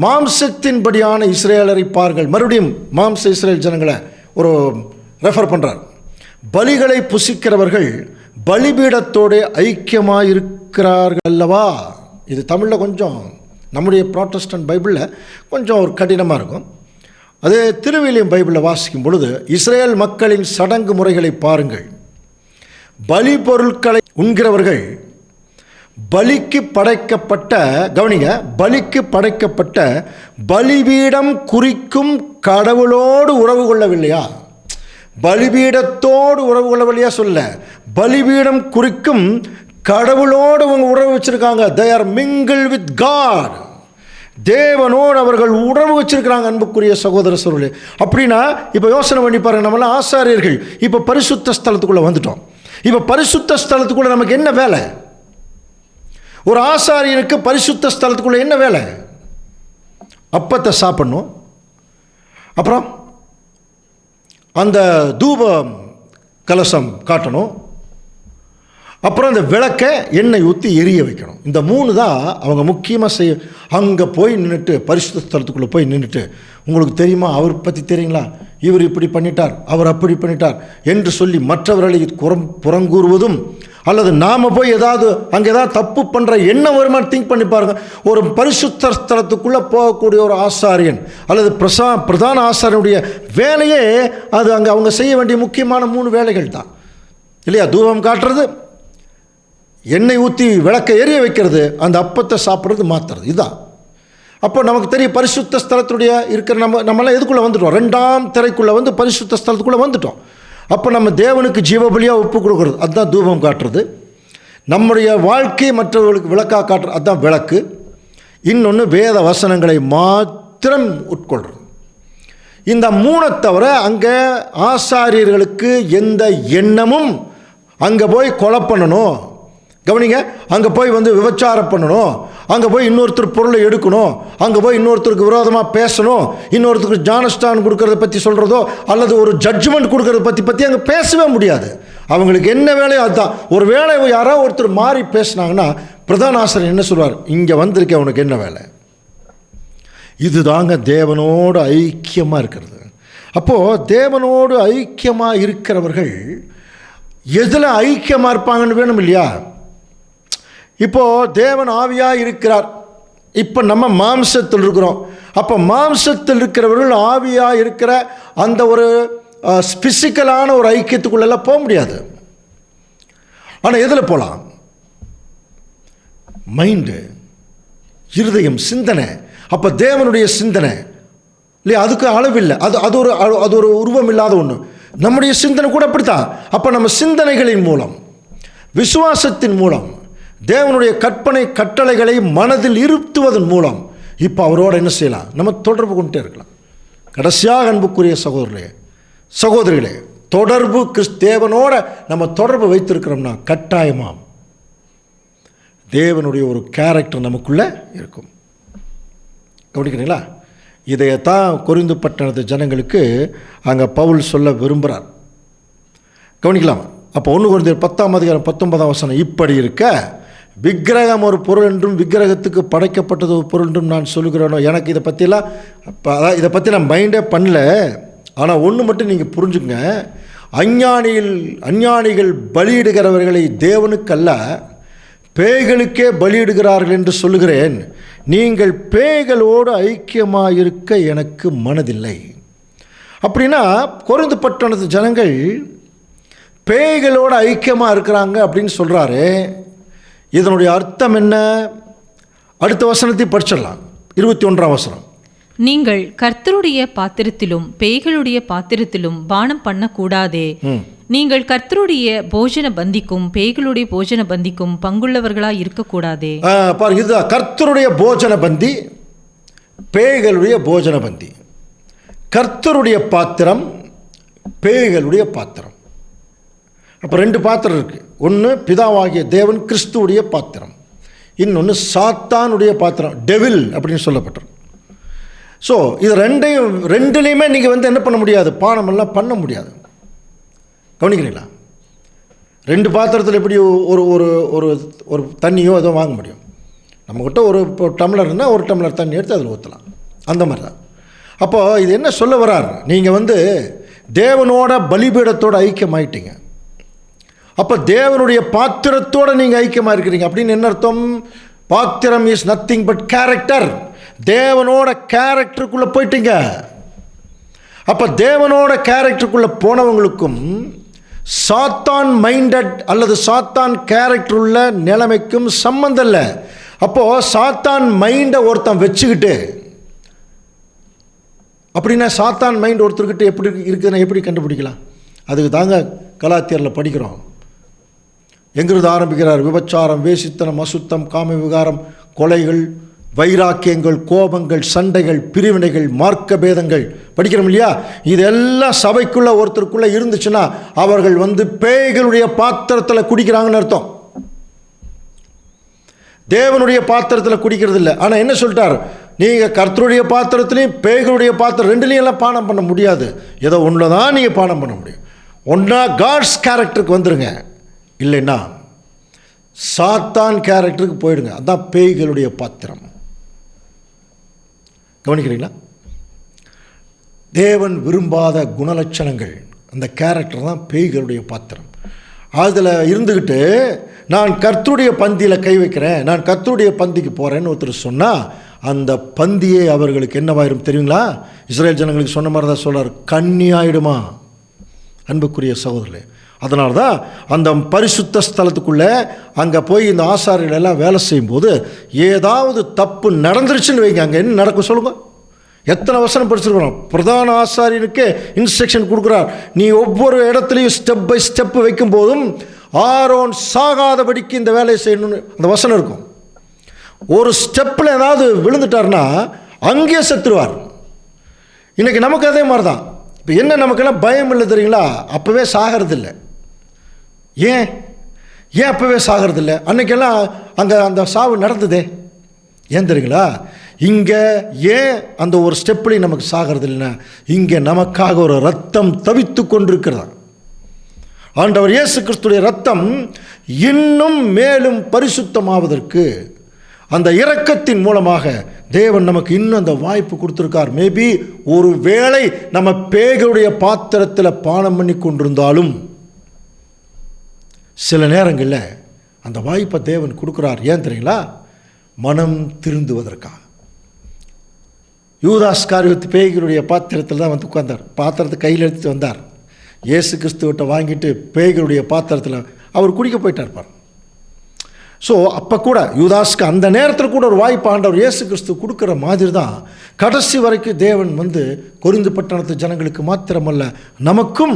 A: மாம்சத்தின்படியான இஸ்ரேலரை பாருங்கள். மறுபடியும் மாம்ச இஸ்ரேல் ஜனங்களை ஒரு ரெஃபர் பண்ணுறார். பலிகளை புசிக்கிறவர்கள் பலிபீடத்தோடு ஐக்கியமாக இருக்கிறார்கள் அல்லவா? இது தமிழில் கொஞ்சம் நம்முடைய புராட்டஸ்டன்ட் பைபிளில் கொஞ்சம் ஒரு கடினமாக இருக்கும். அதே திருவிலியம் பைபிளில் வாசிக்கும் பொழுது இஸ்ரேல் மக்களின் சடங்கு முறைகளை பாருங்கள். பலி பொருட்களை உண்கிறவர்கள் பலிக்கு படைக்கப்பட்ட, கவனிங்க, பலிக்கு படைக்கப்பட்ட பலிபீடம் குறிக்கும் கடவுளோடு உறவு கொள்ளவில்லையா? பலிபீடத்தோடு உறவு கொள்ளவில்லையா சொல்ல, பலிபீடம் குறிக்கும் கடவுளோடு அவங்க உறவு வச்சிருக்காங்க. they are mingled with God. தேவனோடு அவர்கள் உறவு வச்சிருக்கிறாங்க. அன்புக்குரிய சகோதர சகோதரர்களே, அப்படின்னா இப்போ யோசனை பண்ணி பாருங்க, நம்மளாம் ஆசாரியர்கள் இப்போ பரிசுத்த ஸ்தலத்துக்குள்ளே வந்துட்டோம். இப்போ பரிசுத்த ஸ்தலத்துக்குள்ளே நமக்கு என்ன வேலை? ஒரு ஆசாரியனுக்கு பரிசுத்த ஸ்தலத்துக்குள்ளே என்ன வேலை? அப்பத்தை சாப்பிடணும், அப்புறம் அந்த தூப கலசம் காட்டணும், அப்புறம் அந்த விளக்கை எண்ணெய் ஊற்றி எரிய வைக்கணும். இந்த 3 தான் அவங்க முக்கியமாக செய்ய. அங்கே போய் நின்றுட்டு, பரிசுத்த ஸ்தலத்துக்குள்ளே போய் நின்றுட்டு, உங்களுக்கு தெரியுமா, அவர் பற்றி தெரியுங்களா, இவர் இப்படி பண்ணிட்டார், அவர் அப்படி பண்ணிட்டார் என்று சொல்லி மற்றவர்களை புறங்கூறுவதும், அல்லது நாம் போய் அங்கே ஏதாவது தப்பு பண்ணுற எண்ணம் வருமானு திங்க் பண்ணி பாருங்கள். ஒரு பரிசுத்த ஸ்தலத்துக்குள்ளே போகக்கூடிய ஒரு ஆசாரியன் அல்லது பிரதான ஆசாரியனுடைய வேலையே அது. அங்கே அவங்க செய்ய வேண்டிய முக்கியமான 3 வேலைகள் தான் இல்லையா? தூபம் காட்டுறது, எண்ணெய் ஊற்றி விளக்கை எரிய வைக்கிறது, அந்த அப்பத்தை சாப்பிட்றது, மாற்றுறது, இதுதான். அப்போ நமக்கு தெரியும் பரிசுத்த ஸ்தலத்துடைய இருக்கிற நம்மளாம் எதுக்குள்ளே வந்துட்டோம்? 2ஆம் திரைக்குள்ளே வந்து பரிசுத்த ஸ்தலத்துக்குள்ளே வந்துட்டோம். அப்போ நம்ம தேவனுக்கு ஜீவபலியாக ஒப்பு கொடுக்குறது, அதுதான் தூபம் காட்டுறது. நம்முடைய வாழ்க்கையை மற்றவர்களுக்கு விளக்காக காட்டுறது, அதுதான் விளக்கு. இன்னொன்று வேத வசனங்களை மாத்திரம் உட்கொள்கிறது. இந்த 3 தவிர அங்கே ஆசாரியர்களுக்கு எந்த எண்ணமும், அங்கே போய் கொலை பண்ணணும், கவனிங்க, அங்கே போய் வந்து விபச்சாரம் பண்ணணும், அங்கே போய் இன்னொருத்தர் பொருளை எடுக்கணும், அங்கே போய் இன்னொருத்தருக்கு விரோதமாக பேசணும், இன்னொருத்தருக்கு ஜானஸ்டான் கொடுக்கறத பற்றி சொல்கிறதோ அல்லது ஒரு ஜட்ஜ்மெண்ட் கொடுக்கறத பற்றி அங்கே பேசவே முடியாது. அவங்களுக்கு என்ன வேலையோ அதுதான். ஒரு வேலை யாரோ ஒருத்தர் மாறி பேசினாங்கன்னா பிரதான ஆசிரியர் என்ன சொல்வார்? இங்கே வந்திருக்க உனக்கு என்ன வேலை? இதுதாங்க தேவனோடு ஐக்கியமாக இருக்கிறது. அப்போது தேவனோடு ஐக்கியமாக இருக்கிறவர்கள் எதில் ஐக்கியமாக இருப்பாங்கன்னு வேணும் இல்லையா? இப்போது தேவன் ஆவியாக இருக்கிறார், இப்போ நம்ம மாம்சத்தில் இருக்கிறோம். அப்போ மாம்சத்தில் இருக்கிறவர்கள் ஆவியாக இருக்கிற அந்த ஒரு ஸ்பிசிக்கலான ஒரு ஐக்கியத்துக்குள்ளெல்லாம் போக முடியாது. ஆனால் எதில் போகலாம்? மைண்டு, இருதயம், சிந்தனை. அப்போ தேவனுடைய சிந்தனை இல்லையா, அதுக்கு அளவில்லை, அது ஒரு உருவம் இல்லாத ஒன்று. நம்முடைய சிந்தனை கூட அப்படித்தான். அப்போ நம்ம சிந்தனைகளின் மூலம், விசுவாசத்தின் மூலம், தேவனுடைய கற்பனை கட்டளைகளை மனதில் இருத்துவதன் மூலம் இப்போ அவரோடு என்ன செய்யலாம்? நம்ம தொடர்பு கொண்டே இருக்கலாம். கடைசியாக அன்புக்குரிய சகோதரிகளே, தொடர்பு தேவனோட நம்ம தொடர்பு வைத்திருக்கிறோம்னா கட்டாயமாக தேவனுடைய ஒரு கேரக்டர் நமக்குள்ளே இருக்கும். கவனிக்கிறீங்களா? இதையத்தான் கொரிந்து பட்டணத்து ஜனங்களுக்கு அங்கே பவுல் சொல்ல விரும்புகிறார். கவனிக்கலாம். அப்போ 1 கொரிந்தியர் 10:19 இப்படி இருக்க விக்கிரகம் ஒரு பொருள் என்றும் விக்கிரகத்துக்கு படைக்கப்பட்டது ஒரு பொருள் என்றும் நான் சொல்லுகிறேனோ. எனக்கு இதை பற்றி நான் மைண்டே பண்ணல. ஆனால் ஒன்று மட்டும் நீங்கள் புரிஞ்சுங்க, அஞ்ஞானிகள் பலியிடுகிறவர்களை தேவனுக்கல்ல பேய்களுக்கே பலியிடுகிறார்கள் என்று சொல்லுகிறேன். நீங்கள் பேய்களோடு ஐக்கியமாயிருக்க எனக்கு மனதில்லை. அப்படின்னா கொரிந்து பட்டணத்து ஜனங்கள் பேய்களோடு ஐக்கியமாக இருக்கிறாங்க அப்படின்னு சொல்கிறாரு. இதனுடைய அர்த்தம் என்ன? அடுத்த வசனத்தை படிச்சிடலாம். 21ஆம் வசனம்.
B: நீங்கள் கர்த்தருடைய பாத்திரத்திலும் பேய்களுடைய பாத்திரத்திலும் பானம் பண்ணக்கூடாதே. நீங்கள் கர்த்தருடைய போஜன பந்திக்கும் பேய்களுடைய போஜன பந்திக்கும் பங்குள்ளவர்களாக இருக்கக்கூடாதே.
A: பாருங்க, இதுதான் கர்த்தருடைய போஜன பந்தி, பேய்களுடைய போஜன பந்தி. கர்த்தருடைய பாத்திரம், பேய்களுடைய பாத்திரம். அப்போ 2 பாத்திரம் இருக்குது. ஒன்று பிதாவாகிய தேவன் கிறிஸ்துவுடைய பாத்திரம், இன்னொன்று சாத்தானுடைய பாத்திரம், டெவில் அப்படின்னு சொல்லப்பட்டிருக்கு. ஸோ இது ரெண்டுலேயுமே நீங்கள் என்ன பண்ண முடியாது, பானமெல்லாம் பண்ண முடியாது. கவனிக்கிறீங்களா? 2 பாத்திரத்தில் எப்படி ஒரு ஒரு ஒரு ஒரு தண்ணியோ ஏதோ வாங்க முடியும். நம்மக்கிட்ட ஒரு டம்ளர்னா ஒரு டம்ளர் தண்ணி எடுத்து அதில் ஊற்றலாம், அந்த மாதிரி தான். அப்போது இது என்ன சொல்ல வர்றார்? நீங்கள் தேவனோட பலிபீடத்தோடு ஐக்கியமாயிட்டீங்க. அப்போ தேவனுடைய பாத்திரத்தோடு நீங்கள் ஐக்கியமாக இருக்கிறீங்க அப்படின்னு என்ன அர்த்தம்? பாத்திரம் இஸ் நத்திங் பட் கேரக்டர். தேவனோட கேரக்டருக்குள்ளே போயிட்டீங்க. அப்போ தேவனோட கேரக்டருக்குள்ளே போனவங்களுக்கும் சாத்தான் மைண்டட் அல்லது சாத்தான் கேரக்டர் உள்ள நிலைமைக்கும் சம்பந்தம் இல்லை. அப்போது சாத்தான் மைண்டை ஒருத்தன் வச்சுக்கிட்டு, அப்படின்னா சாத்தான் மைண்ட் ஒருத்தர்கிட்ட எப்படி இருக்குதுன்னு எப்படி கண்டுபிடிக்கலாம்? அதுக்கு தாங்க கலாத்தியரில் படிக்கிறோம். எங்கிருந்து ஆரம்பிக்கிறார்? விபச்சாரம், வேசித்தனம், அசுத்தம், காம விகாரம், கொலைகள், வைராக்கியங்கள், கோபங்கள், சண்டைகள், பிரிவினைகள், மார்க்க பேதங்கள் படிக்கிறோம் இல்லையா? இதெல்லாம் சபைக்குள்ளே ஒருத்தருக்குள்ளே இருந்துச்சுன்னா அவர்கள் பேய்களுடைய பாத்திரத்தில் குடிக்கிறாங்கன்னு அர்த்தம். தேவனுடைய பாத்திரத்தில் குடிக்கிறது இல்லை. ஆனால் என்ன சொல்லிட்டார்? நீங்கள் கர்த்தருடைய பாத்திரத்துலையும் பேய்களுடைய பாத்திரம் ரெண்டுலேயும் எல்லாம் பானம் பண்ண முடியாது. ஏதோ ஒன்றில் தான் நீங்கள் பானம் பண்ண முடியும். ஒன்றா காட்ஸ் கேரக்டருக்கு வந்துடுங்க, இல்லைன்னா சாத்தான் கேரக்டருக்கு போயிடுங்க. அதுதான் பேய்களுடைய பாத்திரம். கவனிக்கிறீங்களா? தேவன் விரும்பாத குணலட்சணங்கள், அந்த கேரக்டர் தான் பேய்களுடைய பாத்திரம். அதில் இருந்துக்கிட்டு நான் கர்த்தருடைய பந்தியில் கை வைக்கிறேன், நான் கர்த்தருடைய பந்திக்கு போகிறேன்னு ஒருத்தர் சொன்னால் அந்த பந்தியே அவர்களுக்கு என்னவாயிரும் தெரியுங்களா? இஸ்ரேல் ஜனங்களுக்கு சொன்ன மாதிரி தான் சொல்கிறார், கண்ணி ஆயிடுமா. அன்புக்குரிய சகோதரர்களே, அதனால தான் அந்த பரிசுத்த ஸ்தலத்துக்குள்ளே அங்கே போய் இந்த ஆசாரிகள் எல்லாம் வேலை செய்யும்போது ஏதாவது தப்பு நடந்துருச்சுன்னு வைங்க, அங்கே என்ன நடக்கும் சொல்லுங்கள்? எத்தனை வசனம் படிச்சிருக்கிறோம். பிரதான ஆசாரியனுக்கு இன்ஸ்ட்ரக்ஷன் கொடுக்குறார், நீ ஒவ்வொரு இடத்துலையும் ஸ்டெப் பை ஸ்டெப் வைக்கும் போதும் ஆரோன் சாகாதபடிக்கு இந்த வேலையை செய்யணும்னு அந்த வசனம் இருக்கும். ஒரு ஸ்டெப்பில் ஏதாவது விழுந்துட்டார்னா அங்கேயே செத்துருவார். இன்றைக்கி நமக்கு அதே மாதிரி தான். இப்போ என்ன நமக்கெல்லாம் பயம் இல்லை தெரியுங்களா? அப்போவே சாகிறதில்லை. ஏன் அப்போவே சாகிறதில்லை? அன்றைக்கெல்லாம் அங்கே அந்த சாவு நடந்ததே. ஏன் தெரியுங்களா? இங்கே ஏன் அந்த ஒரு ஸ்டெப்லையும் நமக்கு சாகிறது இல்லைன்னா, இங்கே நமக்காக ஒரு ரத்தம் தவித்து கொண்டிருக்கிறதா. ஆண்டவர் இயேசு கிறிஸ்துடைய ரத்தம் இன்னும் மேலும் பரிசுத்தமாவதற்கு அந்த இரக்கத்தின் மூலமாக தேவன் நமக்கு இன்னும் அந்த வாய்ப்பு கொடுத்துருக்கார். மேபி ஒரு வேளை நம்ம பேய்களுடைய பாத்திரத்தில் பானம் பண்ணி கொண்டிருந்தாலும் சில நேரங்களில் அந்த வாய்ப்பை தேவன் கொடுக்குறார். ஏன் தெரியுங்களா? மனம் திருந்துவதற்காக. யூதாஸ் காரியத்து பேய்களுடைய பாத்திரத்தில் தான் உட்கார்ந்தார். பாத்திரத்தை கையில் எடுத்துட்டு வந்தார். இயேசு கிறிஸ்துவிட்ட வாங்கிட்டு பேய்களுடைய பாத்திரத்தில் அவர் குடிக்க போயிட்டார் பார். ஸோ அப்போ கூட யூதாஸ்க்கு அந்த நேரத்தில் கூட ஒரு வாய்ப்பு ஆண்டவர் இயேசு கிறிஸ்து கொடுக்குற மாதிரி தான் கடைசி வரைக்கும் தேவன் கொரிந்து பட்டணத்து ஜனங்களுக்கு மாத்திரமல்ல நமக்கும்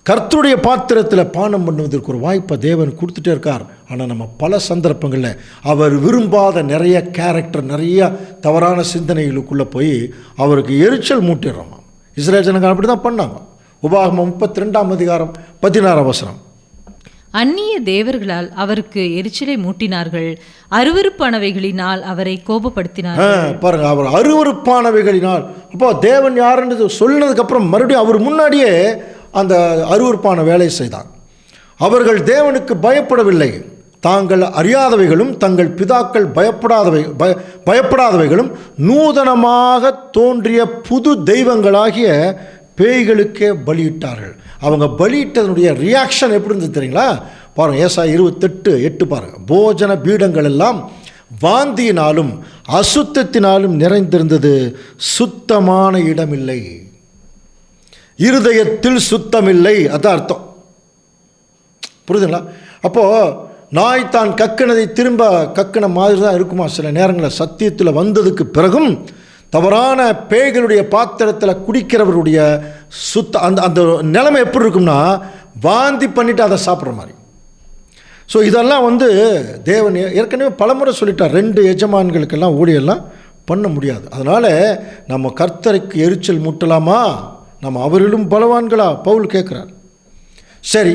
A: கர்த்தருடைய பாத்திரத்தில் பானம் பண்ணுவதற்கு ஒரு வாய்ப்பை தேவன் கொடுத்துட்டே இருக்கார். ஆனால் நம்ம பல சந்தர்ப்பங்களில் அவர் விரும்பாத நிறைய கேரக்டர், நிறைய தவறான சிந்தனைகளுக்குள்ளே போய் அவருக்கு எரிச்சல் மூட்டிடுறோம். இஸ்ரேல் ஜனங்கள் அப்படி தான் பண்ணாங்க. உபாகமம் 32ஆம் அதிகாரம் 16ஆம் வசனம்.
B: அந்நிய தேவர்களால் அவருக்கு எரிச்சலை மூட்டினார்கள், அருவருப்பானவைகளினால் அவரை கோபப்படுத்தினார்கள்.
A: பாருங்க, அவர் அருவருப்பானவைகளினால். அப்போ தேவன் யாருன்னு சொன்னதுக்கு அப்புறம் மறுபடியும் அவர் முன்னாடியே அந்த அருவருப்பான வேலையை செய்தார். அவர்கள் தேவனுக்கு பயப்படவில்லை. தாங்கள் அறியாதவைகளும் தங்கள் பிதாக்கள் பயப்படாதவைகளும் நூதனமாக தோன்றிய புது தெய்வங்களாகிய பேய்களுக்கே பலியிட்டார்கள். அவங்க பலியிட்டதனுடைய ரியாக்ஷன் எப்படி இருந்தது தெரியுங்களா? பாருங்கள், ஏசாயா 28:8 பாருங்கள். போஜன பீடங்கள் எல்லாம் வாந்தியினாலும் அசுத்தத்தினாலும் நிறைந்திருந்தது, சுத்தமான இடமில்லை, இருதயத்தில் சுத்தமில்லை. அதான் அர்த்தம். புரியுதுங்களா? அப்போது நாய் தான் கக்கினதை திரும்ப கக்கின மாதிரி தான் இருக்குமா சில நேரங்களில். சத்தியத்தில் வந்ததுக்கு பிறகும் தவறான பேய்களுடைய பாத்திரத்தில் குடிக்கிறவருடைய அந்த நிலைமை எப்படி இருக்கும்னா, வாந்தி பண்ணிவிட்டு அதை சாப்பிட்ற மாதிரி. ஸோ இதெல்லாம் தேவன் ஏற்கனவே பலமுறை சொல்லிட்டார், 2 எஜமான்களுக்கெல்லாம் ஊழியெல்லாம் பண்ண முடியாது. அதனால் நம்ம கர்த்தருக்கு எரிச்சல் மூட்டலாமா? நம்ம அவரிலும் பலவான்களா? பவுல் கேட்குறார். சரி,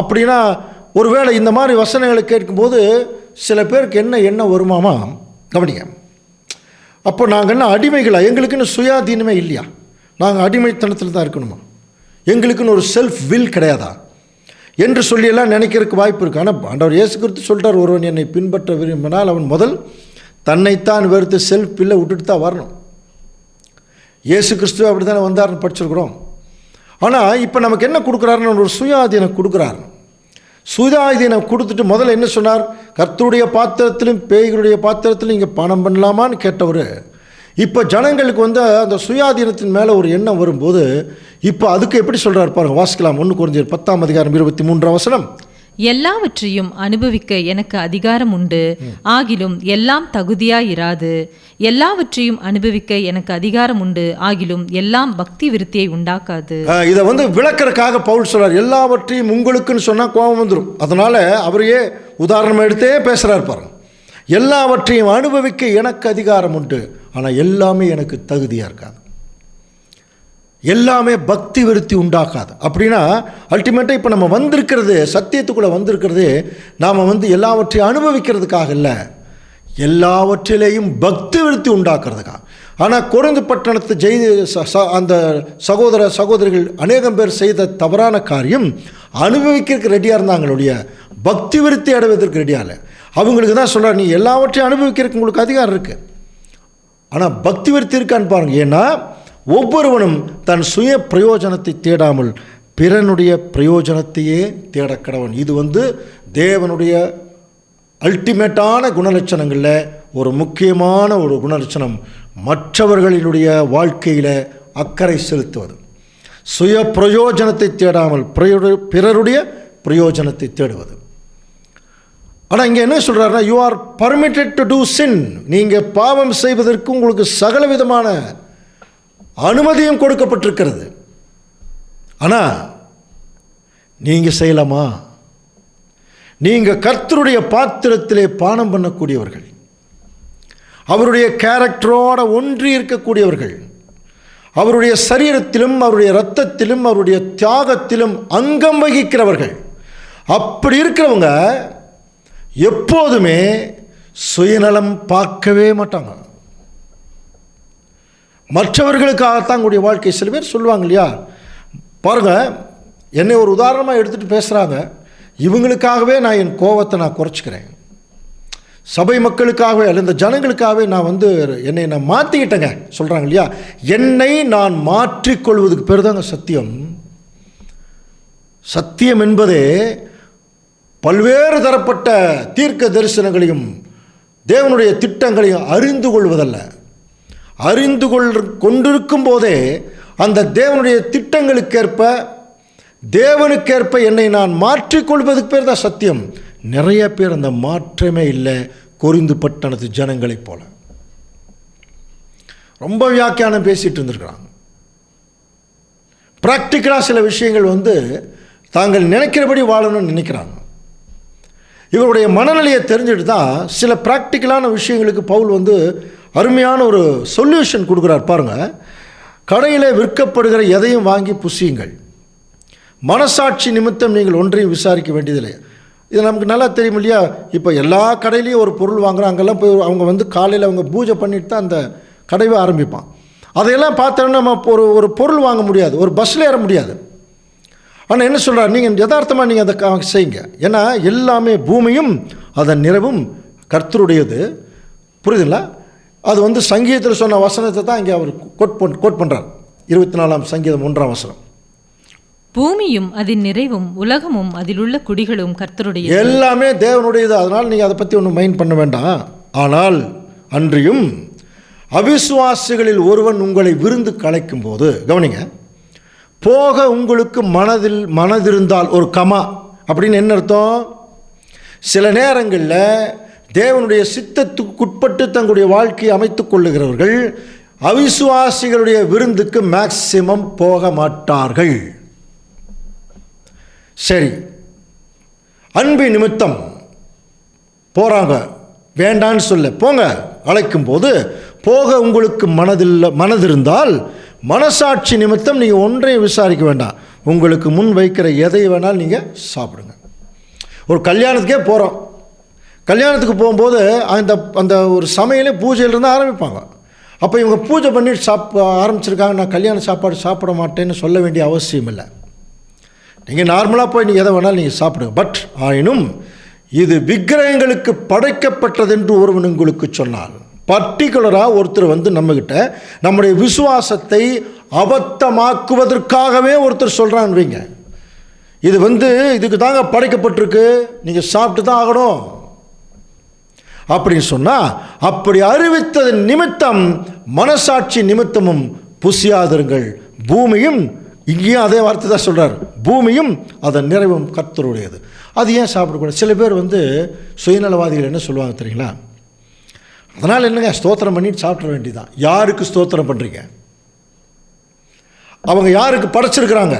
A: அப்படின்னா ஒருவேளை இந்த மாதிரி வசனங்களை கேட்கும்போது சில பேருக்கு என்ன எண்ணம் வருமாமா? கவனிங்க. அப்போ நாங்கள் என்ன அடிமைகளா? எங்களுக்குன்னு சுயாதீனமே இல்லையா? நாங்கள் அடிமைத்தனத்தில் தான் இருக்கணுமா? எங்களுக்குன்னு ஒரு செல்ஃப் வில் கிடையாதா என்று சொல்லியெல்லாம் நினைக்கிறதுக்கு வாய்ப்பு இருக்குது. ஆனால் ஆண்டவர் இயேசு கிறிஸ்து சொல்கிறார், ஒருவன் என்னை பின்பற்ற விரும்பினால் அவன் முதல் தன்னைத்தான் வெறுத்து செல்ஃப் வில்லை விட்டுட்டு தான் வரணும். இயேசு கிறிஸ்துவ அப்படி தானே வந்தார்னு படிச்சிருக்கிறோம். ஆனால் இப்போ நமக்கு என்ன கொடுக்குறாருன்னு ஒரு சுயாதீனம் கொடுக்குறாரு. சுயாதீனம் கொடுத்துட்டு முதல்ல என்ன சொன்னார்? கர்த்தருடைய பாத்திரத்திலும் பேய்களுடைய பாத்திரத்திலும் இங்கே பணம் பண்ணலாமான்னு கேட்டவர், இப்போ ஜனங்களுக்கு அந்த சுயாதீனத்தின் மேலே ஒரு எண்ணம் வரும்போது இப்போ அதுக்கு எப்படி சொல்கிறார் பாருங்கள். வாசிக்கலாம். 1 கொரிந்தியர் 10:23
B: எல்லாவற்றையும் அனுபவிக்க எனக்கு அதிகாரம் உண்டு, ஆகிலும் எல்லாம் தகுதியாயிராது. எல்லாவற்றையும் அனுபவிக்க எனக்கு அதிகாரம் உண்டு, ஆகிலும் எல்லாம் பக்தி விருத்தியை உண்டாக்காது.
A: இதை விளக்கறதுக்காக பவுல் சொல்றார். எல்லாவற்றையும் உங்களுக்குன்னு சொன்னால் கோபம் வந்துடும். அதனால அவரையே உதாரணம் எடுத்தே பேசுகிறார் பாருங்க. எல்லாவற்றையும் அனுபவிக்க எனக்கு அதிகாரம் உண்டு, ஆனால் எல்லாமே எனக்கு தகுதியாக இருக்காது, எல்லாமே பக்தி விருத்தி உண்டாக்காது. அப்படின்னா அல்டிமேட்டாக இப்போ நம்ம வந்திருக்கிறது, சத்தியத்துக்குள்ளே வந்திருக்கிறது, நாம் எல்லாவற்றையும் அனுபவிக்கிறதுக்காக இல்லை, எல்லாவற்றிலேயும் பக்தி விருத்தி உண்டாக்குறதுக்காக. ஆனால் கொரிந்து பட்டணத்து அந்த சகோதர சகோதரிகள் அநேகம் பேர் செய்த தவறான காரியம், அனுபவிக்கிறதுக்கு ரெடியாக இருந்தாங்களுடைய பக்தி விருத்தி அடைவதற்கு ரெடியாக இல்லை. அவங்களுக்கு தான் சொல்கிறார், நீ எல்லாவற்றையும் அனுபவிக்கிறதுக்கு உங்களுக்கு அதிகாரம் இருக்குது, ஆனால் பக்தி விருத்தி இருக்கான்னு பாருங்கள். ஏன்னா ஒவ்வொருவனும் தன் சுய பிரயோஜனத்தை தேடாமல் பிறனுடைய பிரயோஜனத்தையே தேடக்கடவன். இது தேவனுடைய அல்டிமேட்டான குணலட்சணங்களில் ஒரு முக்கியமான ஒரு குணலட்சணம், மற்றவர்களினுடைய வாழ்க்கையில் அக்கறை செலுத்துவது, சுய பிரயோஜனத்தை தேடாமல் பிறருடைய பிரயோஜனத்தை தேடுவது. ஆனால் இங்கே என்ன சொல்கிறாருன்னா, you are permitted to do sin. நீங்கள் பாவம் செய்வதற்கு உங்களுக்கு சகலவிதமான அனுமதியும் கொடுக்கப்பட்டிருக்கிறது. ஆனால் நீங்கள் செய்யலாமா? நீங்கள் கர்த்தருடைய பாத்திரத்திலே பானம் பண்ணக்கூடியவர்கள், அவருடைய கேரக்டரோடு ஒன்றி இருக்கக்கூடியவர்கள், அவருடைய சரீரத்திலும் அவருடைய இரத்தத்திலும் அவருடைய தியாகத்திலும் அங்கம் வகிக்கிறவர்கள். அப்படி இருக்கிறவங்க எப்போதுமே சுயநலம் பார்க்கவே மாட்டாங்க. மற்றவர்களுக்காகத்தான் கூடிய வாழ்க்கை. சில பேர் சொல்லுவாங்க இல்லையா, பாருங்கள், என்னை ஒரு உதாரணமாக எடுத்துகிட்டு பேசுகிறாங்க, இவங்களுக்காகவே நான் என் கோபத்தை நான் குறைச்சிக்கிறேன், சபை மக்களுக்காகவே அல்ல இந்த ஜனங்களுக்காகவே நான் என்னை நான் மாற்றிக்கிட்டேங்க சொல்கிறாங்க இல்லையா. என்னை நான் மாற்றிக்கொள்வதுக்கு பேர் தாங்க சத்தியம். சத்தியம் என்பதே பல்வேறு தரப்பட்ட தீர்க்க தரிசனங்களையும் தேவனுடைய திட்டங்களையும் அறிந்து கொள்வதல்ல. அறிந்து கொண்டிருக்கும் போதே அந்த தேவனுடைய திட்டங்களுக்கேற்ப தேவனுக்கேற்ப என்னை நான் மாற்றிக்கொள்வதுக்கு பேர் தான் சத்தியம். நிறைய பேர் அந்த மாற்றமே இல்லை. கொரிந்து பட்டணத்து ஜனங்களைப் போல ரொம்ப வியாக்கியானம் பேசிட்டு இருந்திருக்கிறாங்க. ப்ராக்டிக்கலாக சில விஷயங்கள் தாங்கள் நினைக்கிறபடி வாழணும்னு நினைக்கிறாங்க. இவருடைய மனநிலையை தெரிஞ்சுட்டு தான் சில ப்ராக்டிக்கலான விஷயங்களுக்கு பவுல் அருமையான ஒரு சொல்யூஷன் கொடுக்குறார் பாருங்கள். கடையில் விற்கப்படுகிற எதையும் வாங்கி புசியுங்கள், மனசாட்சி நிமித்தம் நீங்கள் ஒன்றையும் விசாரிக்க வேண்டியதில்லை. இது நமக்கு நல்லா தெரியும் இல்லையா. இப்போ எல்லா கடையிலையும் ஒரு பொருள் வாங்குகிறோம், அங்கெல்லாம் போய் அவங்க காலையில் அவங்க பூஜை பண்ணிட்டு தான் அந்த கடையை ஆரம்பிப்பான். அதையெல்லாம் பார்த்தோன்னா நம்ம ஒரு பொருள் வாங்க முடியாது, ஒரு பஸ்ஸில் ஏற முடியாது. ஆனால் என்ன சொல்கிறார், நீங்கள் யதார்த்தமாக நீங்கள் அதை செய்யுங்க. ஏன்னா எல்லாமே பூமியும் அதன் நிறைவும் கர்த்தருடையது. புரியுதுங்களா? அது சங்கீதத்தில் சொன்ன வசனத்தை தான் இங்கே அவர் கோட் பண்ணுறார். 24ஆம் சங்கீதம் 1ஆம் வசனம்.
B: பூமியும் அதன் நிறைவும் உலகமும் அதிலுள்ள குடிகளும் கர்த்தருடைய.
A: எல்லாமே தேவனுடையது. அதனால் நீங்கள் அதை பற்றி ஒன்றும் மைண்ட் பண்ண வேண்டாம். ஆனால் அன்றியும் அவிசுவாசிகளில் ஒருவன் உங்களை விருந்து கலைக்கும் போது, கவனிங்க, போக உங்களுக்கு மனதிருந்தால், ஒரு கமா அப்படின்னு என்ன அர்த்தம்? சில நேரங்களில் தேவனுடைய சித்தத்துக்குட்பட்டு தங்களுடைய வாழ்க்கையை அமைத்துக் கொள்ளுகிறவர்கள் அவிசுவாசிகளுடைய விருந்துக்கு மேக்சிமம் போக மாட்டார்கள். சரி, அன்பு நிமித்தம் போகிறாங்க, வேண்டான்னு சொல்ல, போங்க, அழைக்கும் போது போக உங்களுக்கு மனதிருந்தால் மனசாட்சி நிமித்தம் நீங்கள் ஒன்றையும் விசாரிக்க வேண்டாம், உங்களுக்கு முன் வைக்கிற எதை வேணாலும் நீங்கள் சாப்பிடுங்க. ஒரு கல்யாணத்துக்கே போகிறோம், கல்யாணத்துக்கு போகும்போது அந்த ஒரு சமையலே பூஜையிலிருந்து ஆரம்பிப்பாங்க. அப்போ இவங்க பூஜை பண்ணி ஆரம்பிச்சிருக்காங்க, நான் கல்யாண சாப்பாடு சாப்பிட மாட்டேன்னு சொல்ல வேண்டிய அவசியம் இல்லை. நீங்கள் நார்மலாக போய் நீங்கள் எதை வேணாலும் நீங்கள் சாப்பிடுங்க. பட் ஆயினும் இது விக்கிரகங்களுக்கு படைக்கப்பட்டது என்று ஒருவன் உங்களுக்கு சொன்னால், பர்டிகுலராக ஒருத்தர் வந்து நம்மக்கிட்ட நம்முடைய விசுவாசத்தை அபத்தமாக்குவதற்காகவே ஒருத்தர் சொல்கிறான்னு வைங்க, இது வந்து இதுக்கு தாங்க படைக்கப்பட்டிருக்கு, நீங்கள் சாப்பிட்டு தான் ஆகணும் அப்படின்னு சொன்னால், அப்படி அறிவித்ததன் நிமித்தம் மனசாட்சி நிமித்தமும் புசியாதிருங்கள், பூமியும், இங்கேயும் அதே வார்த்தை தான் சொல்கிறார், பூமியும் அதன் நிறைவும் கர்த்தருடையது. அது ஏன் சாப்பிடக்கூடாது? சில பேர் வந்து சுயநலவாதிகள் என்ன சொல்லுவாங்க தெரியுங்களா? அதனால் என்னங்க, ஸ்தோத்திரம் பண்ணிட்டு சாப்பிட வேண்டியதான். யாருக்கு ஸ்தோத்திரம் பண்ணுறீங்க? அவங்க யாருக்கு படைச்சிருக்கிறாங்க?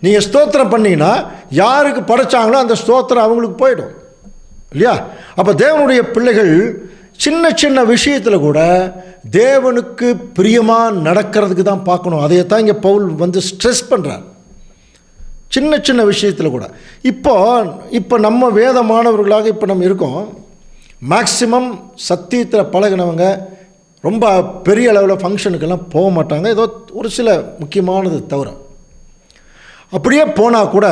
A: நீங்கள் ஸ்தோத்திரம் பண்ணிங்கன்னா யாருக்கு படைச்சாங்களோ அந்த ஸ்தோத்திரம் அவங்களுக்கு போயிடும் இல்லையா? அப்போ தேவனுடைய பிள்ளைகள் சின்ன சின்ன விஷயத்தில் கூட தேவனுக்கு பிரியமாக நடக்கிறதுக்கு தான் பார்க்கணும். அதையத்தான் இங்கே பவுல் வந்து ஸ்ட்ரெஸ் பண்ணுறார். சின்ன சின்ன விஷயத்தில் கூட இப்போ நம்ம வேதமானவர்களாக இப்போ நம்ம இருக்கோம். மேக்சிமம் சத்தியத்தில் பழகினவங்க ரொம்ப பெரிய அளவில் ஃபங்க்ஷனுக்கெல்லாம் போக மாட்டாங்க, ஏதோ ஒரு சில முக்கியமானது தவிர. அப்படியே போனால் கூட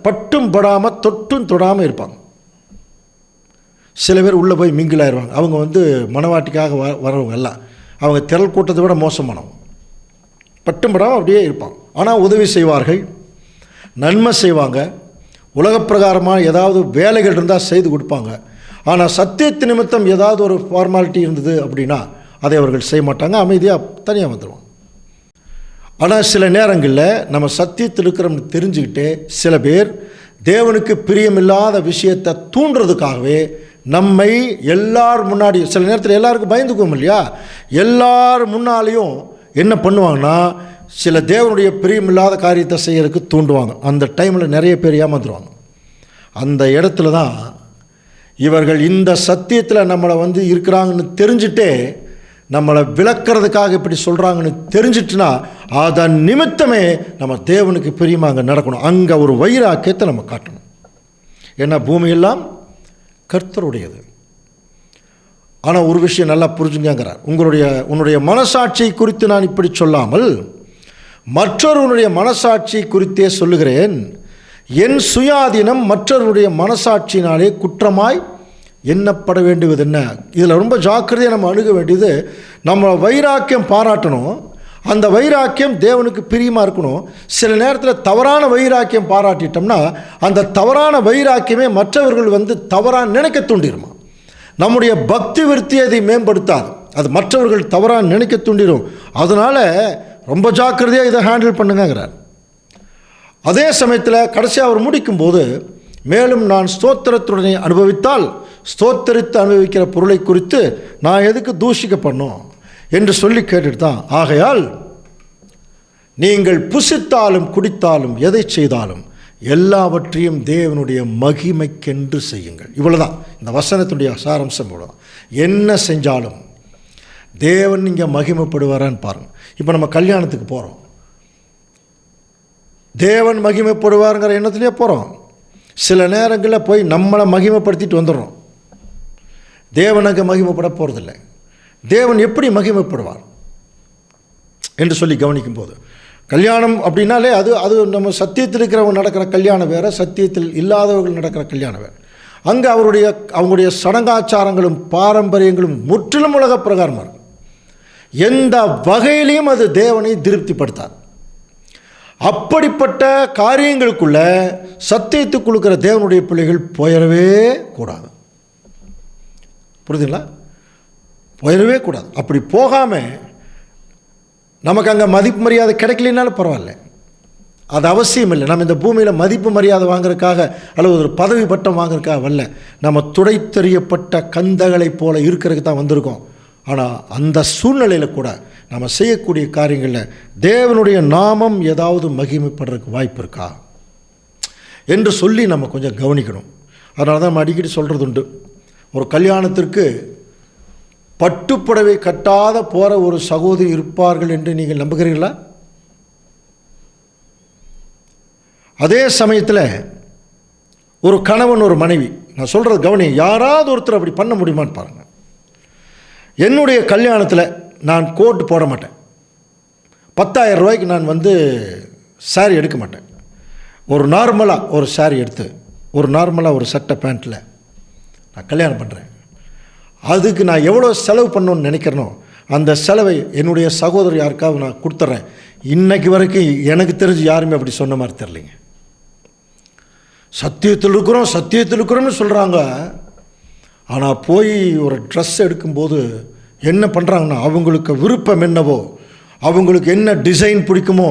A: பட்டும் படாமல் தொட்டும் தொடாமல் இருப்பாங்க. சில பேர் உள்ளே போய் மிங்கிள் ஆயிடுவாங்க. அவங்க வந்து மனவாட்டிக்காக வரவங்க எல்லாம் அவங்க திரள் கூட்டத்தை விட மோசமானவங்க. பட்டும் படாமல் அப்படியே இருப்பாங்க. ஆனால் உதவி செய்வார்கள், நன்மை செய்வாங்க, உலகப்பிரகாரமாக ஏதாவது வேலைகள் இருந்தால் செய்து கொடுப்பாங்க. ஆனால் சத்தியத்து நிமித்தம் ஏதாவது ஒரு ஃபார்மாலிட்டி இருந்தது அப்படின்னா அதை அவர்கள் செய்ய மாட்டாங்க, அமைதியாக தனியாக வந்துடுவாங்க. ஆனால் சில நேரங்களில் நம்ம சத்தியத்தில் இருக்கிறோம்னு தெரிஞ்சுக்கிட்டே சில பேர் தேவனுக்கு பிரியமில்லாத விஷயத்தை தூண்டுறதுக்காகவே நம்மை எல்லார் முன்னாடி, சில நேரத்தில் எல்லாருக்கும் பயந்துக்குவோம் இல்லையா, எல்லார் முன்னாலேயும் என்ன பண்ணுவாங்கன்னா சில தேவனுடைய பிரியமில்லாத காரியத்தை செய்யறதுக்கு தூண்டுவாங்க. அந்த டைமில் நிறைய பேர் ஏமாந்துருவாங்க. அந்த இடத்துல தான் இவர்கள் இந்த சத்தியத்தில் நம்மளை வந்து இருக்கிறாங்கன்னு தெரிஞ்சுட்டே நம்மளை விளக்கிறதுக்காக இப்படி சொல்கிறாங்கன்னு தெரிஞ்சிட்டுனா அதன் நிமித்தமே நம்ம தேவனுக்கு பிரியமாக அங்கே நடக்கணும். அங்கே ஒரு வைராக்கியத்தை நம்ம காட்டணும். ஏன்னா பூமியெல்லாம் கர்த்தருடையது. ஆனால் ஒரு விஷயம் நல்லா புரிஞ்சுங்கிறார், உன்னுடைய மனசாட்சியை குறித்து நான் இப்படி சொல்லாமல் மற்றொருவனுடைய மனசாட்சியை குறித்தே சொல்லுகிறேன். என் சுயாதீனம் மற்றவருடைய மனசாட்சியினாலே குற்றமாய் எண்ணப்பட வேண்டியது என்ன? இதில் ரொம்ப ஜாக்கிரதையாக நம்ம அணுக வேண்டியது, நம்ம வைராக்கியம் பாராட்டணும், அந்த வைராக்கியம் தேவனுக்கு பிரியமாக இருக்கணும். சில நேரத்தில் தவறான வைராக்கியம் பாராட்டிட்டோம்னா அந்த தவறான வைராக்கியமே மற்றவர்கள் வந்து தவறாக நினைக்க தூண்டிடுமா. நம்முடைய பக்தி விருத்தியை அதை மேம்படுத்தாது, அது மற்றவர்கள் தவறாக நினைக்க தூண்டிடும். அதனால் ரொம்ப ஜாக்கிரதையாக இதை ஹேண்டில் பண்ணுங்கிறார். அதே சமயத்தில் கடைசியாக அவர் முடிக்கும்போது, மேலும் நான் ஸ்தோத்திரத்துடனே அனுபவித்தால் ஸ்தோத்தரித்து அனுபவிக்கிற பொருளை குறித்து நான் எதுக்கு தூஷிக்கப்படணும் என்று சொல்லி கேட்டுட்டு தான், ஆகையால் நீங்கள் புசித்தாலும் குடித்தாலும் எதை செய்தாலும் எல்லாவற்றையும் தேவனுடைய மகிமைக்கென்று செய்யுங்கள். இவ்வளோதான் இந்த வசனத்துடைய சாராம்சம். இவ்வளோதான். என்ன செஞ்சாலும் தேவன் இங்கே மகிமைப்படுவாரான்னு பாருங்கள். இப்போ நம்ம கல்யாணத்துக்கு போகிறோம், தேவன் மகிமைப்படுவாருங்கிற எண்ணத்துலேயே போகிறோம். சில நேரங்களில் போய் நம்மளை மகிமைப்படுத்திட்டு வந்துடுறோம். தேவனுக்கு மகிமைப்பட போகிறதில்லை. தேவன் எப்படி மகிமைப்படுவார் என்று சொல்லி கவனிக்கும் போது, கல்யாணம் அப்படின்னாலே அது நம்ம சத்தியத்தில் இருக்கிறவங்க நடக்கிற கல்யாணம் வேறு, சத்தியத்தில் இல்லாதவர்கள் நடக்கிற கல்யாணம் வேறு. அங்கே அவங்களுடைய சடங்காச்சாரங்களும் பாரம்பரியங்களும் முற்றிலும் உலக பிரகாரமாக இருக்கும். எந்த வகையிலையும் அது தேவனை திருப்திப்படுத்தாது. அப்படிப்பட்ட காரியங்களுக்குள்ள சத்தியத்துக்கு கொடுக்கிற தேவனுடைய பிள்ளைகள் போயிடவே கூடாது. புரியுதுங்களா? போயிடவே கூடாது. அப்படி போகாமல் நமக்கு அங்கே மதிப்பு மரியாதை கிடைக்கலனாலும் பரவாயில்ல, அது அவசியம் இல்லை. நம்ம இந்த பூமியில் மதிப்பு மரியாதை வாங்குறதுக்காக அல்லது ஒரு பதவி பட்டம் வாங்குறதுக்காக வரல. நம்ம துடைத்தெறியப்பட்ட கந்தகளைப் போல இருக்கிறதுக்கு தான் வந்திருக்கோம். ஆனால் அந்த சூழ்நிலையில் கூட நம்ம செய்யக்கூடிய காரியங்களில் தேவனுடைய நாமம் ஏதாவது மகிமைப்படுறதுக்கு வாய்ப்பு இருக்கா என்று சொல்லி நம்ம கொஞ்சம் கவனிக்கணும். அதனால தான் நம்ம அடிக்கடி சொல்கிறது உண்டு, ஒரு கல்யாணத்திற்கு பட்டுப்புடவை கட்டாத போகிற ஒரு சகோதரி இருப்பார்கள் என்று நீங்கள் நம்புகிறீர்களா? அதே சமயத்தில் ஒரு கணவன் ஒரு மனைவி, நான் சொல்கிறது கவனி, யாராவது ஒருத்தர் அப்படி பண்ண முடியுமான்னு பாருங்கள். என்னுடைய கல்யாணத்தில் நான் கோட் போட மாட்டேன், 10,000 ரூபாய்க்கு நான் சாரி எடுக்க மாட்டேன். ஒரு நார்மலாக ஒரு சாரி எடுத்து ஒரு நார்மலாக ஒரு சட்டை பேண்ட்டில் நான் கல்யாணம் பண்ணுறேன். அதுக்கு நான் எவ்வளோ செலவு பண்ணணும்னு நினைக்கிறேனோ அந்த செலவை என்னுடைய சகோதரர் யாருக்காவது நான் கொடுத்துட்றேன். இன்றைக்கு வரைக்கும் எனக்கு தெரிஞ்சு யாருமே அப்படி சொன்ன மாதிரி தெரிலிங்க. சத்தியத்தில் இருக்கிறோம்னு சொல்கிறாங்க. ஆனால் போய் ஒரு ட்ரெஸ் எடுக்கும்போது என்ன பண்ணுறாங்கன்னா, அவங்களுக்கு விருப்பம் என்னவோ, அவங்களுக்கு என்ன டிசைன் பிடிக்குமோ,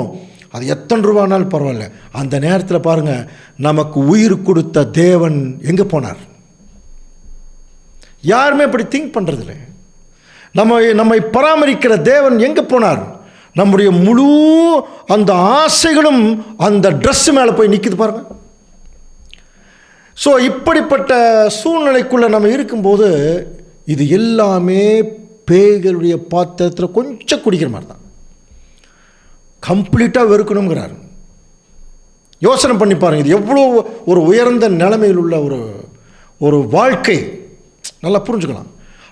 A: அது எத்தனை ரூபானாலும் பரவாயில்ல, அந்த நேரத்தில் பாருங்கள், நமக்கு உயிர் கொடுத்த தேவன் எங்கே போனார்? யாருமே அப்படி திங்க் பண்ணுறதில்ல. நம்மை பராமரிக்கிற தேவன் எங்கே போனார்? நம்முடைய முழு அந்த ஆசைகளும் அந்த ட்ரெஸ் மேலே போய் நிற்குது பாருங்கள். ஸோ இப்படிப்பட்ட சூழ்நிலைக்குள்ளே நம்ம இருக்கும்போது இது எல்லாமே பேய்களுடைய பாத்திரத்தில் கொஞ்சம் குடிக்கிற மாதிரி தான். கம்ப்ளீட்டாக வெறுக்கணுங்கிறார். யோசனை பண்ணி பாருங்கள், இது எவ்வளோ ஒரு உயர்ந்த நிலைமையில் உள்ள ஒரு வாழ்க்கை. நல்லா புரிஞ்சுக்கலாம்.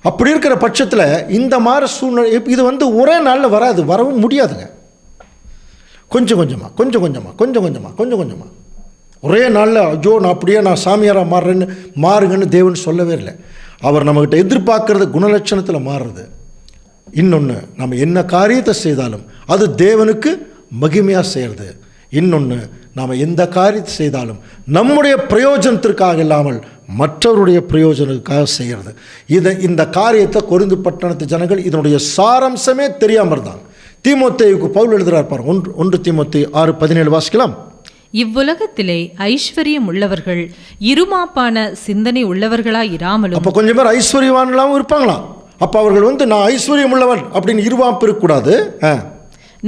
A: அப்படி இருக்கிற பட்சத்தில் இந்த மாதிரி சூழ்நிலை இது ஒரே நாளில் வராது, வரவும் முடியாதுங்க. கொஞ்சம் கொஞ்சமாக ஒரே நாளில் ஐயோ நான் அப்படியே நான் சாமியாராக மாறுங்கன்னு தேவன் சொல்லவே இல்லை. அவர் நம்மகிட்ட எதிர்பார்க்கறது குணலட்சணத்தில் மாறுறது. இன்னொன்று, நம்ம என்ன காரியத்தை செய்தாலும் அது தேவனுக்கு மகிமையாக செய்கிறது. இன்னொன்று, நாம் எந்த காரியத்தை செய்தாலும் நம்முடைய பிரயோஜனத்திற்காக இல்லாமல் மற்றவருடைய பிரயோஜனத்துக்காக செய்கிறது. இந்த காரியத்தை கொரிந்து பட்டணத்து ஜனங்கள் இதனுடைய சாரம்சமே தெரியாமல் இருந்தாங்க. தீமோத்தேயுக்கு பவுல் எழுதுகிறார் பாருங்க, 1 தீமோத்தேயு 6:17 வாசிக்கலாம்.
B: இவ்வுலகத்திலே ஐஸ்வர்யம் உள்ளவர்கள் இருமாப்பான சிந்தனை உள்ளவர்களாய் இராமலும்.
A: அப்போ கொஞ்சம் பேர் ஐஸ்வர்யவான்களாகவும் இருப்பாங்களாம். அப்போ அவர்கள் நான் ஐஸ்வர்யம் உள்ளவன் அப்படின்னு இருவாப்பு இருக்கக்கூடாது.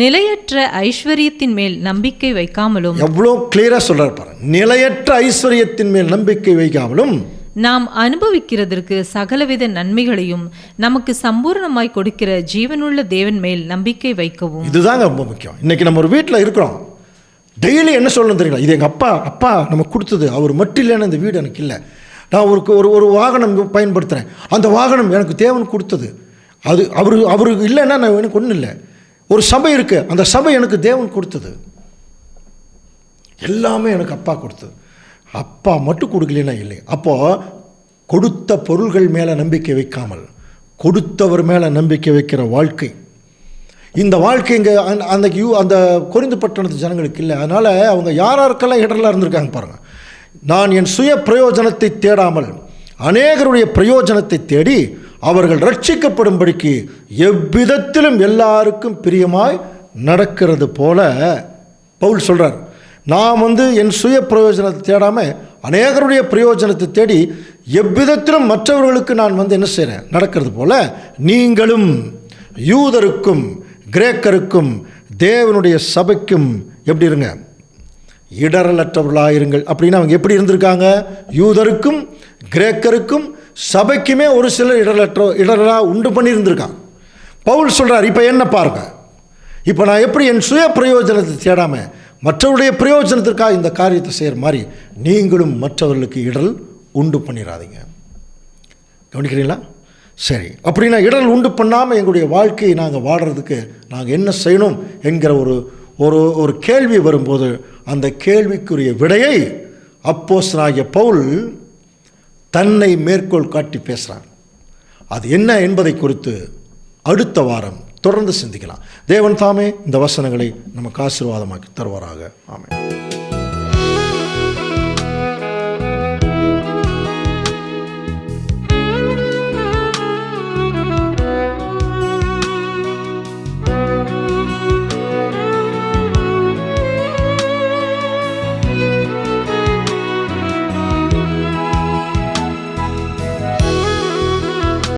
B: நிலையற்ற ஐஸ்வர்யத்தின் மேல் நம்பிக்கை வைக்காமலும்.
A: எவ்வளோ கிளியராக சொல்றாரு பாருங்க. நிலையற்ற ஐஸ்வர்யத்தின் மேல் நம்பிக்கை வைக்காமலும்
B: நாம் அனுபவிக்கிறதற்கு சகலவித நன்மைகளையும் நமக்கு சம்பூர்ணமாய் கொடுக்கிற ஜீவனுள்ள தேவன் மேல் நம்பிக்கை வைக்கவும்.
A: இதுதாங்க ரொம்ப முக்கியம். இன்னைக்கு நம்ம ஒரு வீட்டில் இருக்கிறோம், டெய்லி என்ன சொல்லணும் தெரியுங்களா? இது எங்கள் அப்பா நமக்கு கொடுத்தது, அவர் மட்டும் இல்லைன்னு இந்த வீடு எனக்கு இல்லை. நான் ஒரு வாகனம் பயன்படுத்துகிறேன், அந்த வாகனம் எனக்கு தேவன் கொடுத்தது, அது அவருக்கு இல்லைன்னா நான் எனக்கு ஒன்றும் இல்லை. ஒரு சபை இருக்குது, அந்த சபை எனக்கு தேவன் கொடுத்தது, எல்லாமே எனக்கு அப்பா கொடுத்தது. அப்பா மட்டும் கொடுக்கலன்னா இல்லை. அப்போது கொடுத்த பொருள்கள் மேலே நம்பிக்கை வைக்காமல் கொடுத்தவர் மேலே நம்பிக்கை வைக்கிற வாழ்க்கை, இந்த வாழ்க்கை இங்கே அந்த கொரிந்து பட்டணத்து ஜனங்களுக்கு இல்லை. அதனால் அவங்க யாருக்கெல்லாம் இடரெல்லாம் இருந்திருக்காங்க பாருங்கள். நான் என் சுய பிரயோஜனத்தை தேடாமல் அநேகருடைய பிரயோஜனத்தை தேடி அவர்கள் ரட்சிக்கப்படும்படிக்கு எவ்விதத்திலும் எல்லாருக்கும் பிரியமாய் நடக்கிறது போல பவுல் சொல்கிறார். நான் என் சுய பிரயோஜனத்தை தேடாமல் அநேகருடைய பிரயோஜனத்தை தேடி எவ்விதத்திலும் மற்றவர்களுக்கு நான் என்ன செய்கிறேன், நடக்கிறது போல நீங்களும் யூதருக்கும் கிரேக்கருக்கும் தேவனுடைய சபைக்கும் எப்படி இருங்க, இடரலற்றவர்களாயிருங்கள். அப்படின்னா அவங்க எப்படி இருந்திருக்காங்க? யூதருக்கும் கிரேக்கருக்கும் சபைக்குமே ஒரு சிலர் இடரலாக உண்டு பண்ணி இருந்திருக்காங்க. பவுல் சொல்கிறார், இப்போ என்ன பாருங்க, இப்போ நான் எப்படி என் சுய பிரயோஜனத்தை தேடாமல் மற்றவருடைய பிரயோஜனத்திற்காக இந்த காரியத்தை செய்கிற மாதிரி நீங்களும் மற்றவர்களுக்கு இடரல் உண்டு பண்ணிடாதீங்க. கவனிக்கிறீங்களா? சரி, அப்படின்னா இடரல் உண்டு பண்ணாமல் எங்களுடைய வாழ்க்கையை நாங்கள் வாடுறதுக்கு நாங்கள் என்ன செய்யணும் என்கிற ஒரு கேள்வி வரும்போது அந்த கேள்விக்குரிய விடையை அப்போஸ்தலனாகிய பவுல் தன்னை மேற்கோள் காட்டி பேசுகிறார். அது என்ன என்பதை குறித்து அடுத்த வாரம் தொடர்ந்து சிந்திக்கலாம். தேவன் தாமே இந்த வசனங்களை நமக்கு ஆசீர்வாதமாக்கி தருவாராக. ஆமென்.